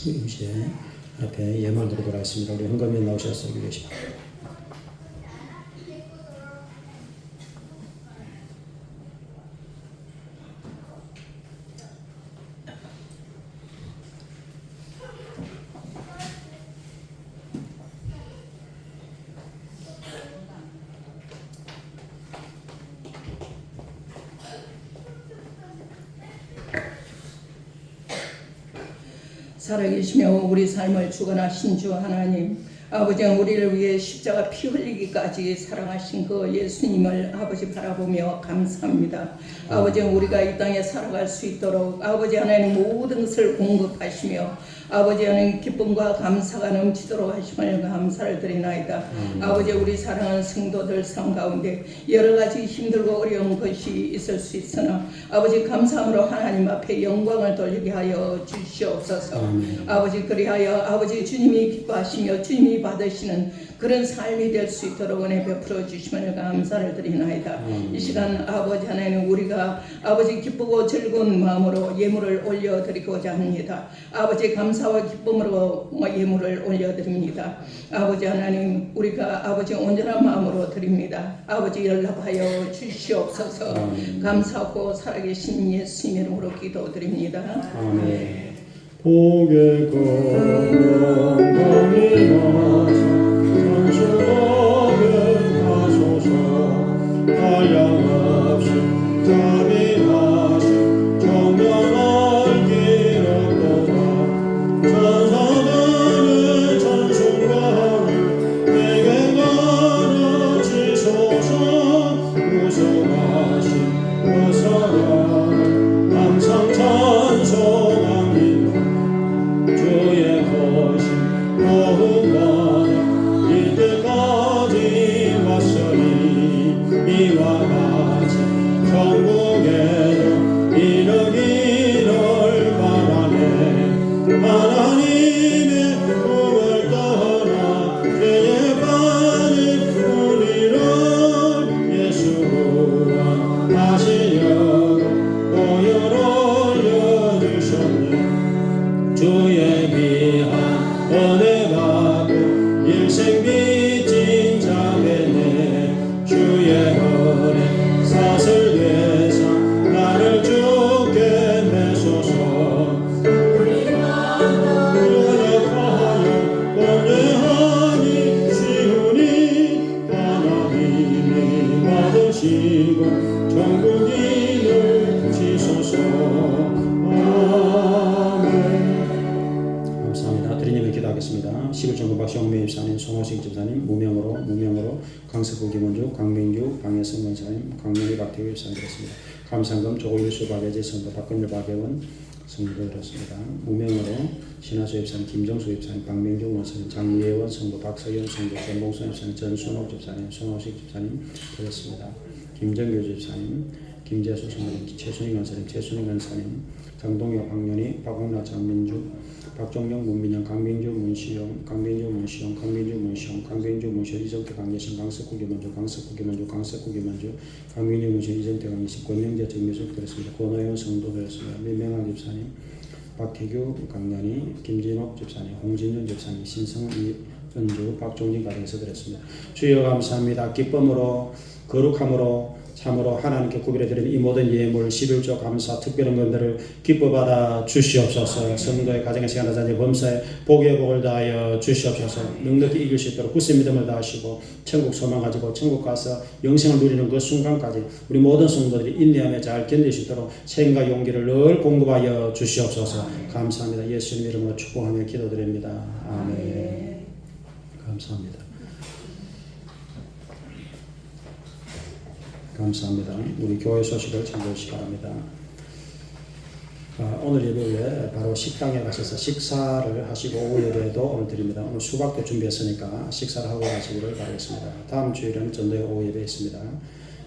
이제 앞에 예물 드리도록 하겠습니다. 우리 헌금이 나오셔서 계십니다. 살아계시며 우리 삶을 주관하신 주 하나님, 아버지 우리를 위해 십자가 피 흘리기까지 사랑하신 그 예수님을 아버지 바라보며 감사합니다. 아버지 우리가 이 땅에 살아갈 수 있도록 아버지 하나님 모든 것을 공급하시며 아버지 하나님 기쁨과 감사가 넘치도록 하심을 감사를 드리나이다. 아버지 우리 사랑하는 성도들 삶 가운데 여러 가지 힘들고 어려운 것이 있을 수 있으나 아버지 감사함으로 하나님 앞에 영광을 돌리게 하여 주시옵소서. 아버지 그리하여 아버지 주님이 기뻐하시며 주님이 받으시는 그런 삶이 될 수 있도록 은혜 베풀어 주시면 감사를 드리나이다. 이 시간 아버지 하나님 우리가 아버지 기쁘고 즐거운 마음으로 예물을 올려드리고자 합니다. 아버지 감사와 기쁨으로 예물을 올려드립니다. 아버지 하나님 우리가 아버지 온전한 마음으로 드립니다. 아버지 연락하여 주시옵소서. 감사하고 살아계신 예수님 이름으로 기도드립니다. 아멘. 복의 영광이나 천수하게 하소서. 한량없이 자비하신 정령을 기록하라. 천사들의 찬송가를 내게 가르치소서. 우승하신 그 사랑을 항상 찬송합니다. 주의 것이 모험가라 이때까지 왔으니 이와 같이 천국에도 이르기를 바라네. 하나님의 꿈을 떠나 죄에 빠진 우리를 예수 구원하시려고 보혈 올려주셨네. 주의 귀한 은혜 받고 일생 빚진 자매네. 주의 은혜 사슬 되사 나를 주께 내소서. 연약하여 번뇌하기 쉬우니 하나님이 받으시고 천국인을 지소서. 감사합니다. 드리님을 기도하겠습니다. 11전국 박시홍미 집사님, 송호식 집사님, 무명으로 강석구 김원주, 강민규, 방혜성 권사님, 강명희 박태규 집사님 드렸습니다. 감상금 조일수 박예지 성도, 박근일 박예원 성도 드렸습니다. 무명으로 신하수 집사님, 김정수 집사님, 박민규 원사님, 장예원 성도, 박서연 성도, 전봉선 집사님, 전순옥 집사님, 송호식 집사님 드렸습니다. 김정규 집사님, 김재수 성도님, 최순희 권사님, 최순희 권사님, 장동혁, 박연희, 박홍라, 장민주, 박종영, 문민영, 강민주, 문시영, 강민주, 문시영, 강민주, 문시영, 강민주, 문시영, 이정태, 강예신, 강석구, 김원주, 강석구, 김원주, 강석구, 김원주, 강민주, 문시영, 이정태, 강예신, 권영재, 정미숙 드렸습니다. 권호영 성도 드렸습니다. 민명환 집사님, 박태규, 강연희, 김진옥 집사님, 홍진윤 집사님, 신성은 이은주, 박종진 가정에서 드렸습니다. 주여 감사합니다. 기쁨으로 거룩함으로 참으로 하나님께 구별해드리는 이 모든 예물 11조 감사 특별한 건들을 기뻐 받아 주시옵소서. 성도의 가정의 시간과 자녀의 범사에 복의 복을 다하여 주시옵소서. 넉넉히 이길 수 있도록 굳세 믿음을 다하시고 천국 소망 가지고 천국 가서 영생을 누리는 그 순간까지 우리 모든 성도들이 인내하며 잘 견딜 수 있도록 생과 용기를 늘 공급하여 주시옵소서. 감사합니다. 예수님 이름으로 축복하며 기도드립니다. 아멘. 감사합니다. 감사합니다. 우리 교회 소식을 참고하시기 바랍니다. 오늘 예배에 바로 식당에 가셔서 식사를 하시고 오후 예배도 오늘 드립니다. 오늘 수박도 준비했으니까 식사를 하고 가시기를 바라겠습니다. 다음 주일은 전도회 오후 예배 있습니다.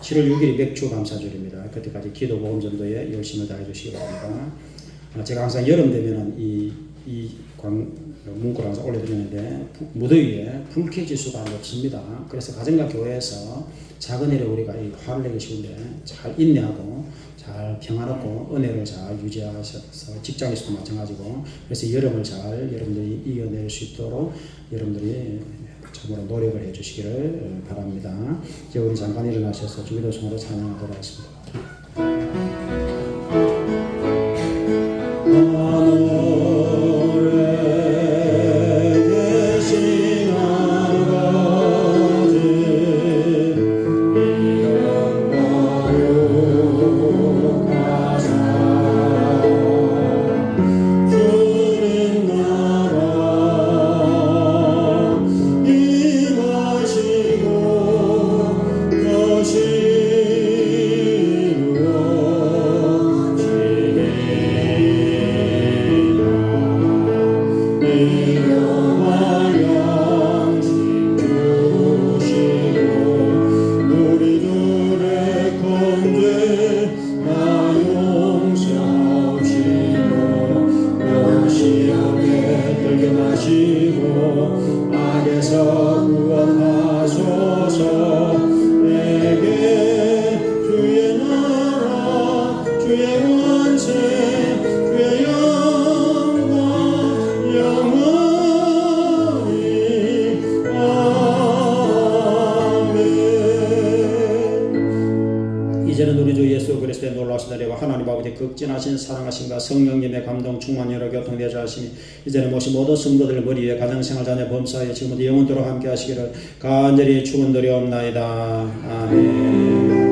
7월 6일이 맥주 감사주일입니다. 그때까지 기도 보험 전도에 열심을 다해 주시기 바랍니다. 제가 항상 여름 되면은 이 이 문구를 항상 올려드리는데 무더위에 불쾌지수가 높습니다. 그래서 가정과 교회에서 작은 일에 우리가 이 화를 내기 쉬운데 잘 인내하고 잘 평안하고 은혜를 잘 유지하셔서 직장에서도 마찬가지고 그래서 여름을 잘 여러분들이 이겨낼 수 있도록 여러분들이 참으로 노력을 해주시기를 바랍니다. 이제 우리 잠깐 일어나셔서 주기도송으로 찬양하도록 하겠습니다. 이제는 우리 주 예수 그리스도의 놀라우신 은혜와 하나님 아버지 극진하신 사랑하심과 성령님의 감동 충만여러 교통되자 하시니 이제는 모신 모든 성도들 머리 위에 가정생활 자녀 범사에 지금부터 영원토록 함께 하시기를 간절히 축원드리옵나이다. 아멘.